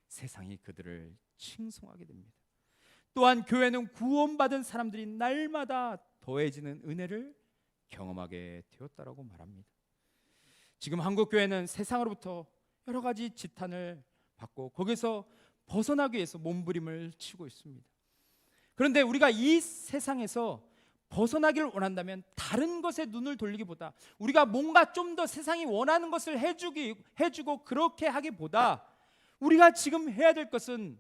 세상이 그들을 칭송하게 됩니다. 또한 교회는 구원받은 사람들이 날마다 더해지는 은혜를 경험하게 되었다라고 말합니다. 지금 한국 교회는 세상으로부터 여러 가지 지탄을 받고 거기서 벗어나기 위해서 몸부림을 치고 있습니다. 그런데 우리가 이 세상에서 벗어나기를 원한다면 다른 것에 눈을 돌리기보다, 우리가 뭔가 좀 더 세상이 원하는 것을 해주고 그렇게 하기보다 우리가 지금 해야 될 것은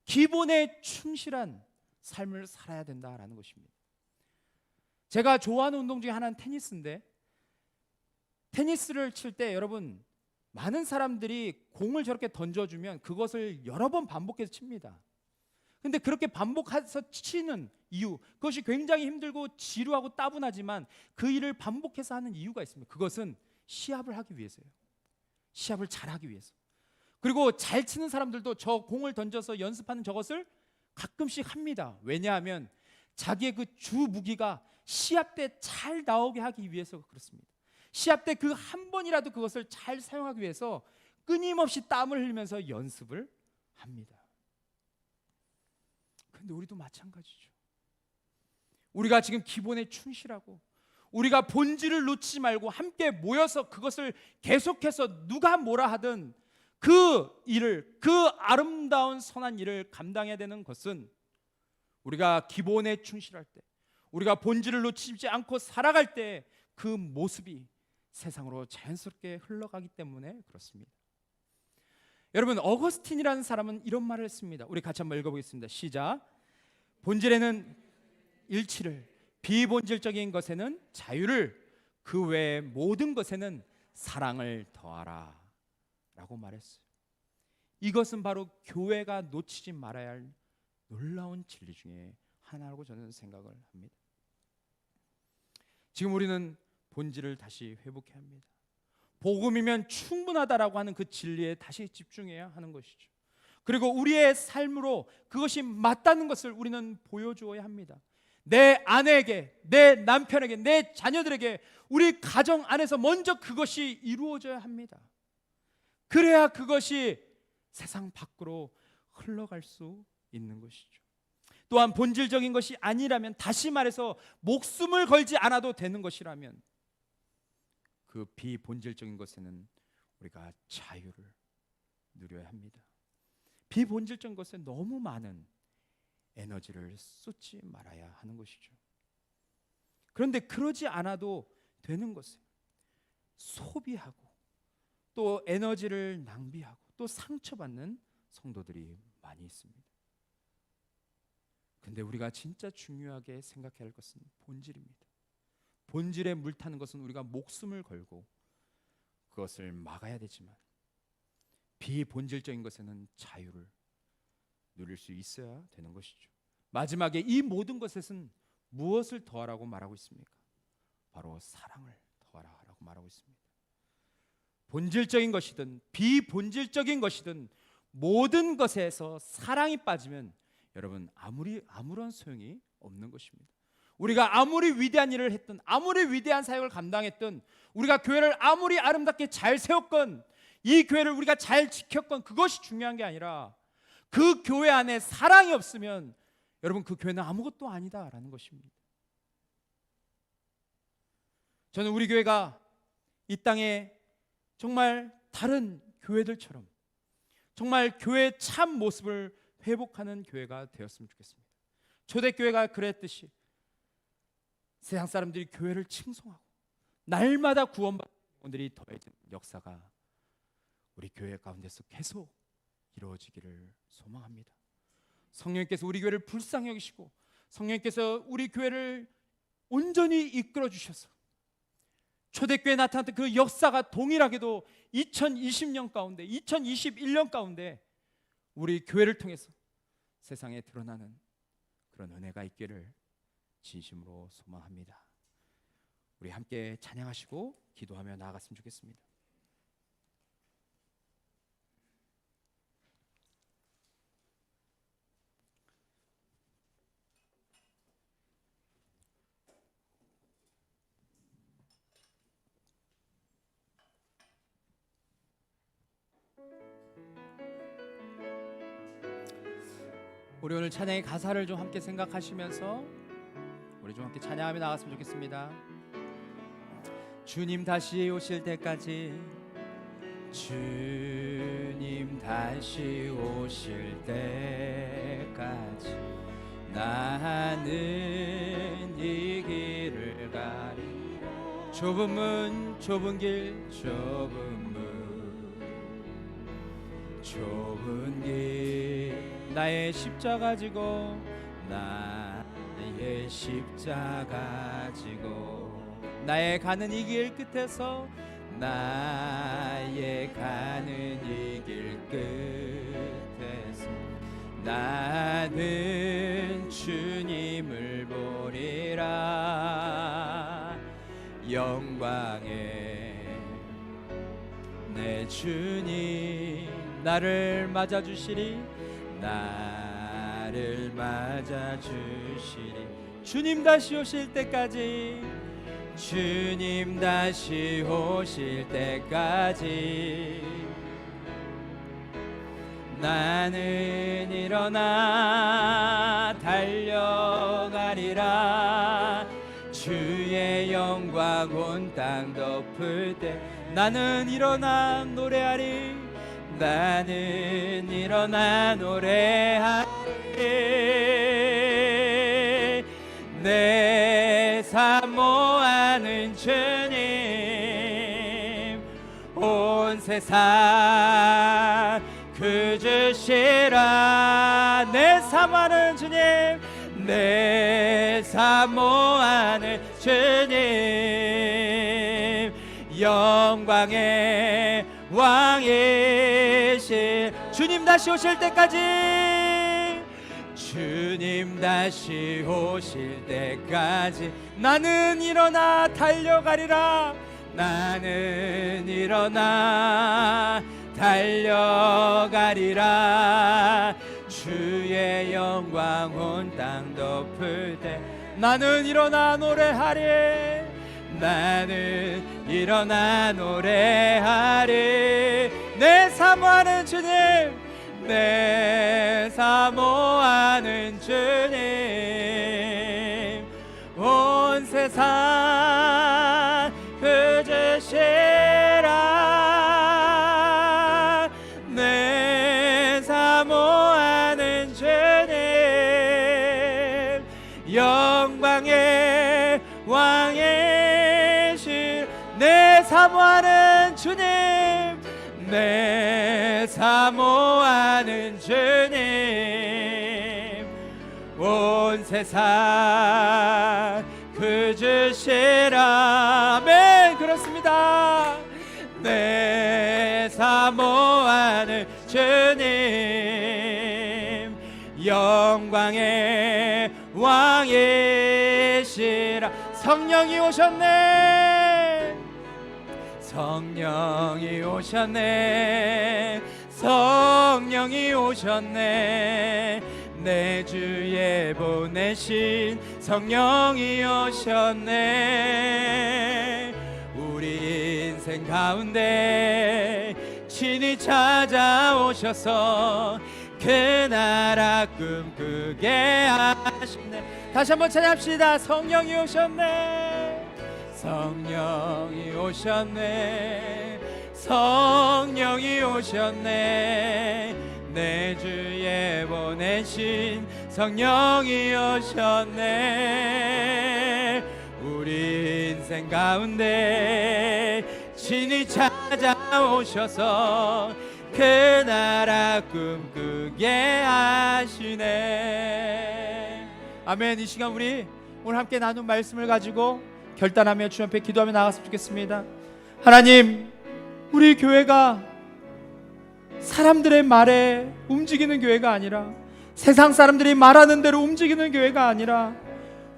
기본에 충실한 삶을 살아야 된다라는 것입니다. 제가 좋아하는 운동 중에 하나는 테니스인데, 테니스를 칠 때 여러분, 많은 사람들이 공을 저렇게 던져주면 그것을 여러 번 반복해서 칩니다. 근데 그렇게 반복해서 치는 이유, 그것이 굉장히 힘들고 지루하고 따분하지만 그 일을 반복해서 하는 이유가 있습니다. 그것은 시합을 하기 위해서예요. 시합을 잘하기 위해서. 그리고 잘 치는 사람들도 저 공을 던져서 연습하는 저것을 가끔씩 합니다. 왜냐하면 자기의 그 주 무기가 시합 때 잘 나오게 하기 위해서 그렇습니다. 시합 때 그 한 번이라도 그것을 잘 사용하기 위해서 끊임없이 땀을 흘리면서 연습을 합니다. 그런데 우리도 마찬가지죠. 우리가 지금 기본에 충실하고 우리가 본질을 놓치지 말고 함께 모여서 그것을 계속해서 누가 뭐라 하든 그 일을, 그 아름다운 선한 일을 감당해야 되는 것은 우리가 기본에 충실할 때, 우리가 본질을 놓치지 않고 살아갈 때 그 모습이 세상으로 자연스럽게 흘러가기 때문에 그렇습니다. 여러분, 어거스틴이라는 사람은 이런 말을 했습니다. 우리 같이 한번 읽어보겠습니다. 시작. 본질에는 일치를, 비본질적인 것에는 자유를, 그 외의 모든 것에는 사랑을 더하라 라고 말했어요. 이것은 바로 교회가 놓치지 말아야 할 놀라운 진리 중에 하나라고 저는 생각을 합니다. 지금 우리는 본질을 다시 회복해야 합니다. 복음이면 충분하다라고 하는 그 진리에 다시 집중해야 하는 것이죠. 그리고 우리의 삶으로 그것이 맞다는 것을 우리는 보여주어야 합니다. 내 아내에게, 내 남편에게, 내 자녀들에게, 우리 가정 안에서 먼저 그것이 이루어져야 합니다. 그래야 그것이 세상 밖으로 흘러갈 수 있는 것이죠. 또한 본질적인 것이 아니라면, 다시 말해서 목숨을 걸지 않아도 되는 것이라면, 그 비본질적인 것에는 우리가 자유를 누려야 합니다. 비본질적인 것에 너무 많은 에너지를 쏟지 말아야 하는 것이죠. 그런데 그러지 않아도 되는 것을 소비하고 또 에너지를 낭비하고 또 상처받는 성도들이 많이 있습니다. 근데 우리가 진짜 중요하게 생각해야 할 것은 본질입니다. 본질에 물타는 것은 우리가 목숨을 걸고 그것을 막아야 되지만, 비본질적인 것에는 자유를 누릴 수 있어야 되는 것이죠. 마지막에 이 모든 것에는 무엇을 더하라고 말하고 있습니까? 바로 사랑을 더하라고 말하고 있습니다. 본질적인 것이든 비본질적인 것이든 모든 것에서 사랑이 빠지면 여러분, 아무런 소용이 없는 것입니다. 우리가 아무리 위대한 일을 했든, 아무리 위대한 사역을 감당했든, 우리가 교회를 아무리 아름답게 잘 세웠건, 이 교회를 우리가 잘 지켰건, 그것이 중요한 게 아니라 그 교회 안에 사랑이 없으면 여러분, 그 교회는 아무것도 아니다라는 것입니다. 저는 우리 교회가 이 땅에 정말 다른 교회들처럼 정말 교회의 참 모습을 회복하는 교회가 되었으면 좋겠습니다. 초대교회가 그랬듯이 세상 사람들이 교회를 칭송하고 날마다 구원받는 분들이 더해진 역사가 우리 교회 가운데서 계속 이루어지기를 소망합니다. 성령님께서 우리 교회를 불쌍히 여기시고 성령님께서 우리 교회를 온전히 이끌어 주셔서 초대교회에 나타났던 그 역사가 동일하게도 2020년 가운데, 2021년 가운데 우리 교회를 통해서 세상에 드러나는 그런 은혜가 있기를 진심으로 소망합니다. 우리 함께 찬양하시고 기도하며 나아갔으면 좋겠습니다. 우리 오늘 찬양의 가사를 좀 함께 생각하시면서 우리 좀 함께 찬양하며 나갔으면 좋겠습니다. 주님 다시 오실 때까지, 주님 다시 오실 때까지 나는 이 길을 가리라. 좁은 문 좁은 길 좁은 길 나의 십자가 지고 나의 십자가 지고 나의 가는 이 길 끝에서 나의 가는 이 길 끝에서 나는 주님을 보리라. 영광의 내 주님 나를 맞아주시리. 나를 맞아주시리. 주님 다시 오실 때까지 주님 다시 오실 때까지 나는 일어나 달려가리라. 주의 영광 온 땅 덮을 때 나는 일어나 노래하리. 나는 일어나 노래하리. 내 사모하는 주님 온 세상 그 주시라. 내 사모하는 주님 내 사모하는 주님 영광의 왕이신 주님 다시 오실 때까지 주님 다시 오실 때까지 나는 일어나 달려가리라. 나는 일어나 달려가리라. 주의 영광 온 땅 덮을 때 나는 일어나 노래하리. 나는 일어나 노래하리. 내 사모하는 주님 내 사모하는 주님 온 세상 그 주시라. 내 사모하는 주님 영광의 왕이신 내 사모하는 주님 내 사모하는 주님 온 세상 그 주시라. 아멘. 그렇습니다. 내 사모하는 주님 영광의 왕이시라. 성령이 오셨네. 성령이 오셨네. 성령이 오셨네. 내 주에 보내신 성령이 오셨네. 우리 인생 가운데 친히 찾아오셔서 그 나라 꿈꾸게 하시네. 다시 한번 찬양합시다. 성령이 오셨네. 성령이 오셨네. 성령이 오셨네. 내 주에 보내신 성령이 오셨네. 우리 인생 가운데 친히 찾아오셔서 그 나라 꿈꾸게 하시네. 아멘. 이 시간 우리 오늘 함께 나눈 말씀을 가지고 결단하며 주 앞에 기도하며 나갔으면 좋겠습니다. 하나님, 우리 교회가 사람들의 말에 움직이는 교회가 아니라 세상 사람들이 말하는 대로 움직이는 교회가 아니라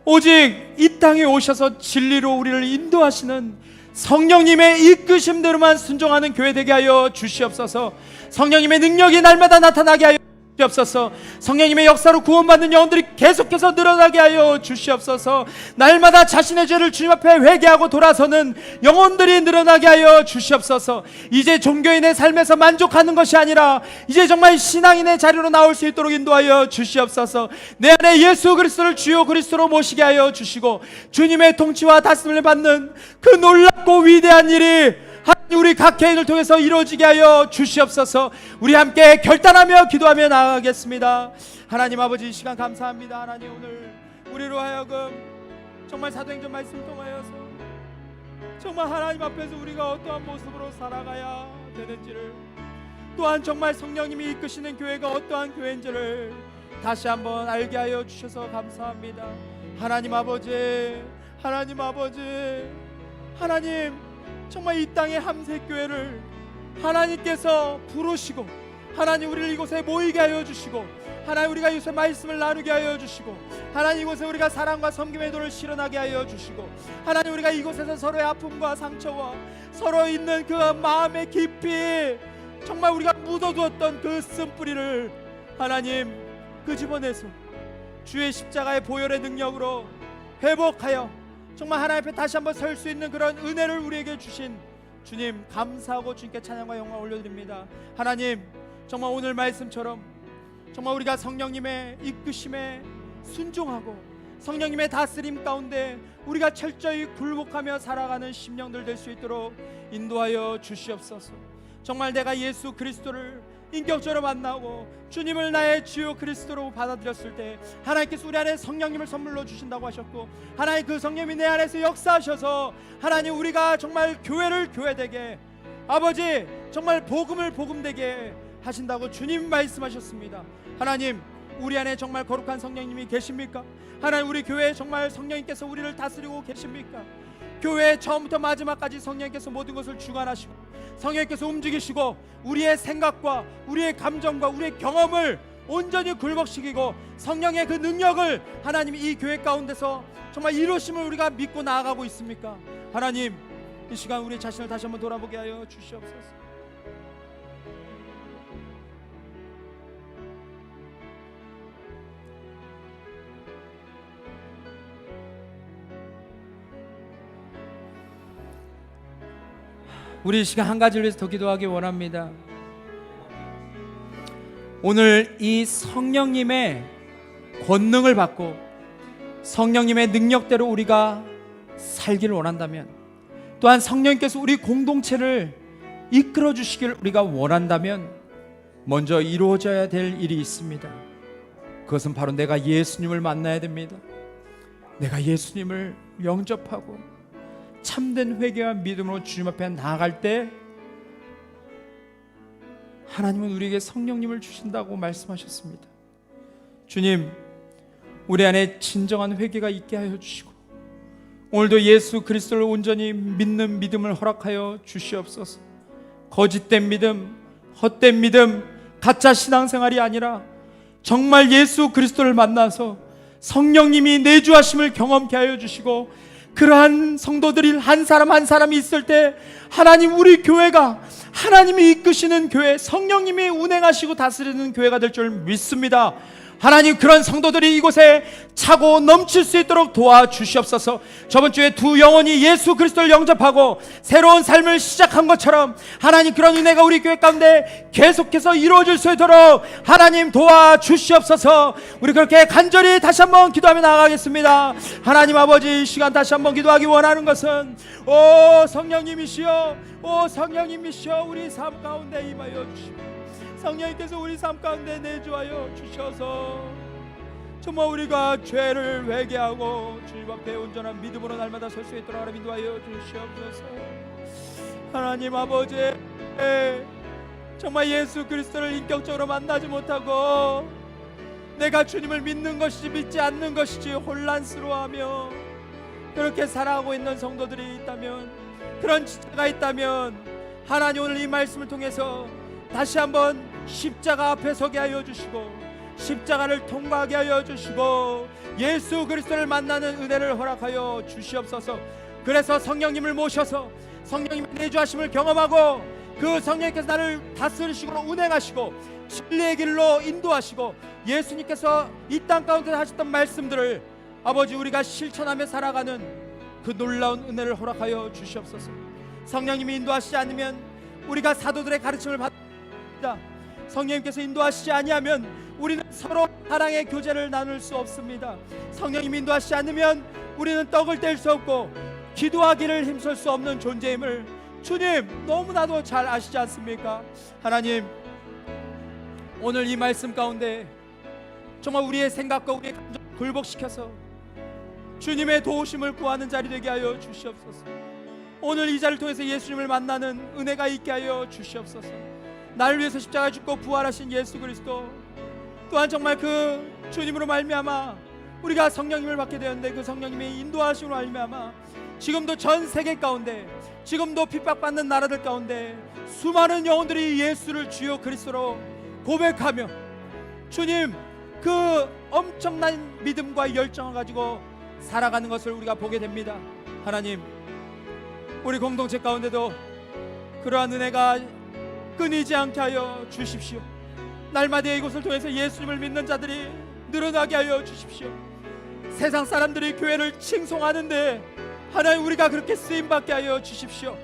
오직 이 땅에 오셔서 진리로 우리를 인도하시는 성령님의 이끄심대로만 순종하는 교회 되게 하여 주시옵소서. 성령님의 능력이 날마다 나타나게 하여 주시옵소서. 성령님의 역사로 구원받는 영혼들이 계속해서 늘어나게 하여 주시옵소서. 날마다 자신의 죄를 주님 앞에 회개하고 돌아서는 영혼들이 늘어나게 하여 주시옵소서. 이제 종교인의 삶에서 만족하는 것이 아니라 이제 정말 신앙인의 자리로 나올 수 있도록 인도하여 주시옵소서. 내 안에 예수 그리스도를 주요 그리스도로 모시게 하여 주시고 주님의 통치와 다스림을 받는 그 놀랍고 위대한 일이 우리 각 개인을 통해서 이루어지게 하여 주시옵소서. 우리 함께 결단하며 기도하며 나아가겠습니다. 하나님 아버지, 이 시간 감사합니다. 하나님, 오늘 우리로 하여금 정말 사도행전 말씀을 통하여서 정말 하나님 앞에서 우리가 어떠한 모습으로 살아가야 되는지를, 또한 정말 성령님이 이끄시는 교회가 어떠한 교회인지를 다시 한번 알게 하여 주셔서 감사합니다. 하나님 아버지, 하나님 아버지, 하나님, 정말 이 땅의 함색교회를 하나님께서 부르시고, 하나님 우리를 이곳에 모이게 하여 주시고, 하나님 우리가 이곳에 말씀을 나누게 하여 주시고, 하나님 이곳에 우리가 사랑과 섬김의 도를 실현하게 하여 주시고, 하나님 우리가 이곳에서 서로의 아픔과 상처와 서로 있는 그 마음의 깊이 정말 우리가 묻어두었던 그 쓴뿌리를 하나님 끄집어내서 주의 십자가의 보혈의 능력으로 회복하여 정말 하나님 앞에 다시 한번 설 수 있는 그런 은혜를 우리에게 주신 주님 감사하고 주님께 찬양과 영광 올려드립니다. 하나님, 정말 오늘 말씀처럼 정말 우리가 성령님의 이끄심에 순종하고 성령님의 다스림 가운데 우리가 철저히 굴복하며 살아가는 심령들 될 수 있도록 인도하여 주시옵소서. 정말 내가 예수 그리스도를 인격적으로 만나고 주님을 나의 주요 그리스도로 받아들였을 때 하나님께서 우리 안에 성령님을 선물로 주신다고 하셨고, 하나님 그 성령님이 내 안에서 역사하셔서 하나님 우리가 정말 교회를 교회되게, 아버지 정말 복음을 복음되게 하신다고 주님 말씀하셨습니다. 하나님, 우리 안에 정말 거룩한 성령님이 계십니까? 하나님, 우리 교회에 정말 성령님께서 우리를 다스리고 계십니까? 교회 처음부터 마지막까지 성령님께서 모든 것을 주관하시고 성령님께서 움직이시고 우리의 생각과 우리의 감정과 우리의 경험을 온전히 굴복시키고 성령의 그 능력을 하나님 이 교회 가운데서 정말 이루심을 우리가 믿고 나아가고 있습니까? 하나님, 이 시간 우리 자신을 다시 한번 돌아보게 하여 주시옵소서. 우리 이 시간 한 가지를 위해서 더 기도하기 원합니다. 오늘 이 성령님의 권능을 받고 성령님의 능력대로 우리가 살기를 원한다면, 또한 성령님께서 우리 공동체를 이끌어 주시길 우리가 원한다면 먼저 이루어져야 될 일이 있습니다. 그것은 바로 내가 예수님을 만나야 됩니다. 내가 예수님을 영접하고 참된 회개와 믿음으로 주님 앞에 나아갈 때 하나님은 우리에게 성령님을 주신다고 말씀하셨습니다. 주님, 우리 안에 진정한 회개가 있게 하여 주시고 오늘도 예수 그리스도를 온전히 믿는 믿음을 허락하여 주시옵소서. 거짓된 믿음, 헛된 믿음, 가짜 신앙생활이 아니라 정말 예수 그리스도를 만나서 성령님이 내주하심을 경험케 하여 주시고, 그러한 성도들이 한 사람 한 사람이 있을 때 하나님, 우리 교회가 하나님이 이끄시는 교회, 성령님이 운행하시고 다스리는 교회가 될 줄 믿습니다. 하나님, 그런 성도들이 이곳에 차고 넘칠 수 있도록 도와주시옵소서. 저번 주에 두 영혼이 예수 그리스도를 영접하고 새로운 삶을 시작한 것처럼 하나님, 그런 은혜가 우리 교회 가운데 계속해서 이루어질 수 있도록 하나님 도와주시옵소서. 우리 그렇게 간절히 다시 한번 기도하며 나아가겠습니다. 하나님 아버지, 이 시간 다시 한번 기도하기 원하는 것은 오 성령님이시여, 오 성령님이시여, 우리 삶 가운데 임하여 주시고 성령님께서 우리 삶 가운데 내주하여 주셔서 정말 우리가 죄를 회개하고 주님 앞에 온전한 믿음으로 날마다 설 수 있도록 하나님 인도하여 주시옵소서. 하나님 아버지, 정말 예수 그리스도를 인격적으로 만나지 못하고 내가 주님을 믿는 것이지 믿지 않는 것이지 혼란스러워하며 그렇게 살아가고 있는 성도들이 있다면, 그런 지체가 있다면 하나님, 오늘 이 말씀을 통해서 다시 한번 십자가 앞에 서게 하여 주시고 십자가를 통과하게 하여 주시고 예수 그리스도를 만나는 은혜를 허락하여 주시옵소서. 그래서 성령님을 모셔서 성령님의 내주하심을 경험하고 그 성령님께서 나를 다스리시고 운행하시고 진리의 길로 인도하시고 예수님께서 이 땅 가운데 하셨던 말씀들을 아버지 우리가 실천하며 살아가는 그 놀라운 은혜를 허락하여 주시옵소서. 성령님이 인도하시지 않으면 우리가 사도들의 가르침을 받습니다. 성령님께서 인도하시지 아니하면 우리는 서로 사랑의 교제를 나눌 수 없습니다. 성령님이 인도하시지 않으면 우리는 떡을 뗄 수 없고 기도하기를 힘쓸 수 없는 존재임을 주님 너무나도 잘 아시지 않습니까? 하나님, 오늘 이 말씀 가운데 정말 우리의 생각과 우리의 감정을 굴복시켜서 주님의 도우심을 구하는 자리 되게 하여 주시옵소서. 오늘 이 자리를 통해서 예수님을 만나는 은혜가 있게 하여 주시옵소서. 나를 위해서 십자가 죽고 부활하신 예수 그리스도, 또한 정말 그 주님으로 말미암아 우리가 성령님을 받게 되었는데, 그 성령님의 인도하심으로 말미암아 지금도 전 세계 가운데, 지금도 핍박받는 나라들 가운데 수많은 영혼들이 예수를 주요 그리스도로 고백하며 주님 그 엄청난 믿음과 열정을 가지고 살아가는 것을 우리가 보게 됩니다. 하나님, 우리 공동체 가운데도 그러한 은혜가 끊이지 않게 하여 주십시오. 날마다 이곳을 통해서 예수님을 믿는 자들이 늘어나게 하여 주십시오. 세상 사람들이 교회를 칭송하는데 하나님, 우리가 그렇게 쓰임받게 하여 주십시오.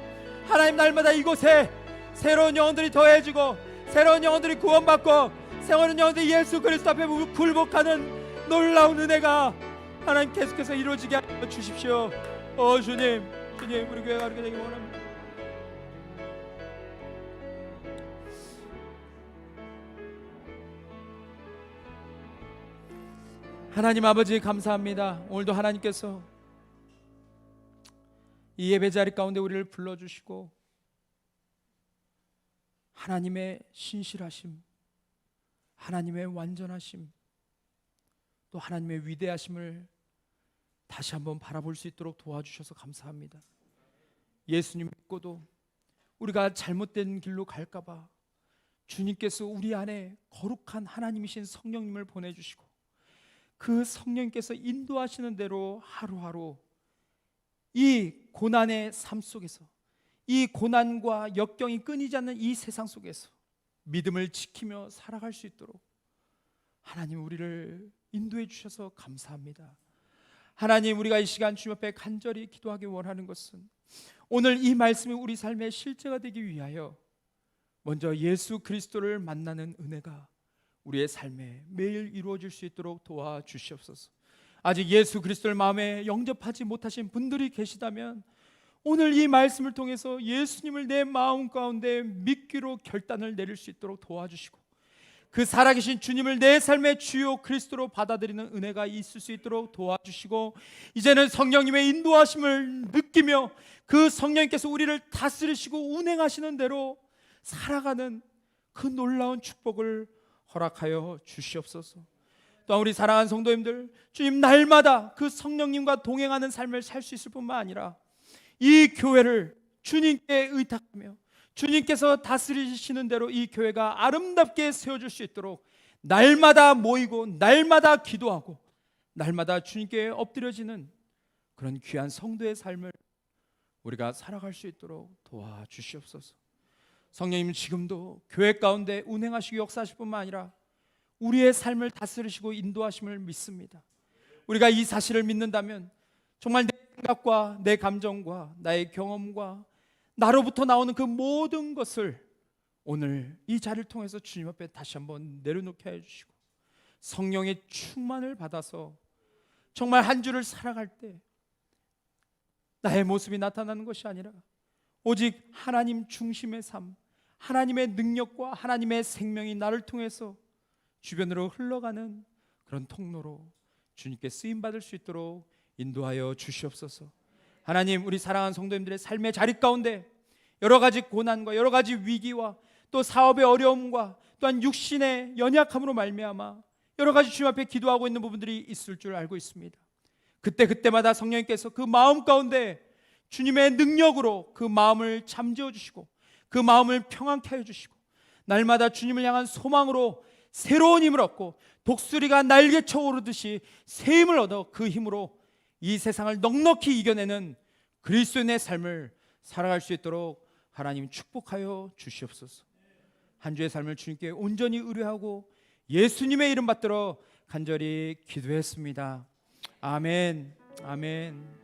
하나님, 날마다 이곳에 새로운 영혼들이 더해지고 새로운 영혼들이 구원받고 새로운 영혼들이 예수 그리스도 앞에 굴복하는 놀라운 은혜가 하나님 계속해서 이루어지게 하여 주십시오. 주님, 우리 교회가 그렇게 되길 원합니다. 하나님 아버지, 감사합니다. 오늘도 하나님께서 이 예배 자리 가운데 우리를 불러주시고 하나님의 신실하심, 하나님의 완전하심, 또 하나님의 위대하심을 다시 한번 바라볼 수 있도록 도와주셔서 감사합니다. 예수님 믿고도 우리가 잘못된 길로 갈까봐 주님께서 우리 안에 거룩한 하나님이신 성령님을 보내주시고 그 성령님께서 인도하시는 대로 하루하루 이 고난의 삶 속에서, 이 고난과 역경이 끊이지 않는 이 세상 속에서 믿음을 지키며 살아갈 수 있도록 하나님 우리를 인도해 주셔서 감사합니다. 하나님, 우리가 이 시간 주님 앞에 간절히 기도하기 원하는 것은 오늘 이 말씀이 우리 삶의 실제가 되기 위하여 먼저 예수 그리스도를 만나는 은혜가 우리의 삶에 매일 이루어질 수 있도록 도와주시옵소서. 아직 예수 그리스도를 마음에 영접하지 못하신 분들이 계시다면 오늘 이 말씀을 통해서 예수님을 내 마음 가운데 믿기로 결단을 내릴 수 있도록 도와주시고 그 살아계신 주님을 내 삶의 주요 그리스도로 받아들이는 은혜가 있을 수 있도록 도와주시고 이제는 성령님의 인도하심을 느끼며 그 성령님께서 우리를 다스리시고 운행하시는 대로 살아가는 그 놀라운 축복을 허락하여 주시옵소서. 또한 우리 사랑하는 성도님들, 주님 날마다 그 성령님과 동행하는 삶을 살 수 있을 뿐만 아니라 이 교회를 주님께 의탁하며 주님께서 다스리시는 대로 이 교회가 아름답게 세워질 수 있도록 날마다 모이고 날마다 기도하고 날마다 주님께 엎드려지는 그런 귀한 성도의 삶을 우리가 살아갈 수 있도록 도와주시옵소서. 성령님, 지금도 교회 가운데 운행하시고 역사하실 뿐만 아니라 우리의 삶을 다스리시고 인도하심을 믿습니다. 우리가 이 사실을 믿는다면 정말 내 생각과 내 감정과 나의 경험과 나로부터 나오는 그 모든 것을 오늘 이 자리를 통해서 주님 앞에 다시 한번 내려놓게 해주시고 성령의 충만을 받아서 정말 한 주를 살아갈 때 나의 모습이 나타나는 것이 아니라 오직 하나님 중심의 삶, 하나님의 능력과 하나님의 생명이 나를 통해서 주변으로 흘러가는 그런 통로로 주님께 쓰임받을 수 있도록 인도하여 주시옵소서. 하나님, 우리 사랑하는 성도님들의 삶의 자리 가운데 여러 가지 고난과 여러 가지 위기와 또 사업의 어려움과 또한 육신의 연약함으로 말미암아 여러 가지 주님 앞에 기도하고 있는 부분들이 있을 줄 알고 있습니다. 그때마다 성령님께서 그 마음 가운데 주님의 능력으로 그 마음을 잠재워 주시고 그 마음을 평안케 하여 주시고 날마다 주님을 향한 소망으로 새로운 힘을 얻고 독수리가 날개쳐 오르듯이 새 힘을 얻어 그 힘으로 이 세상을 넉넉히 이겨내는 그리스도인의 삶을 살아갈 수 있도록 하나님 축복하여 주시옵소서. 한 주의 삶을 주님께 온전히 의뢰하고 예수님의 이름 받들어 간절히 기도했습니다. 아멘. 아멘.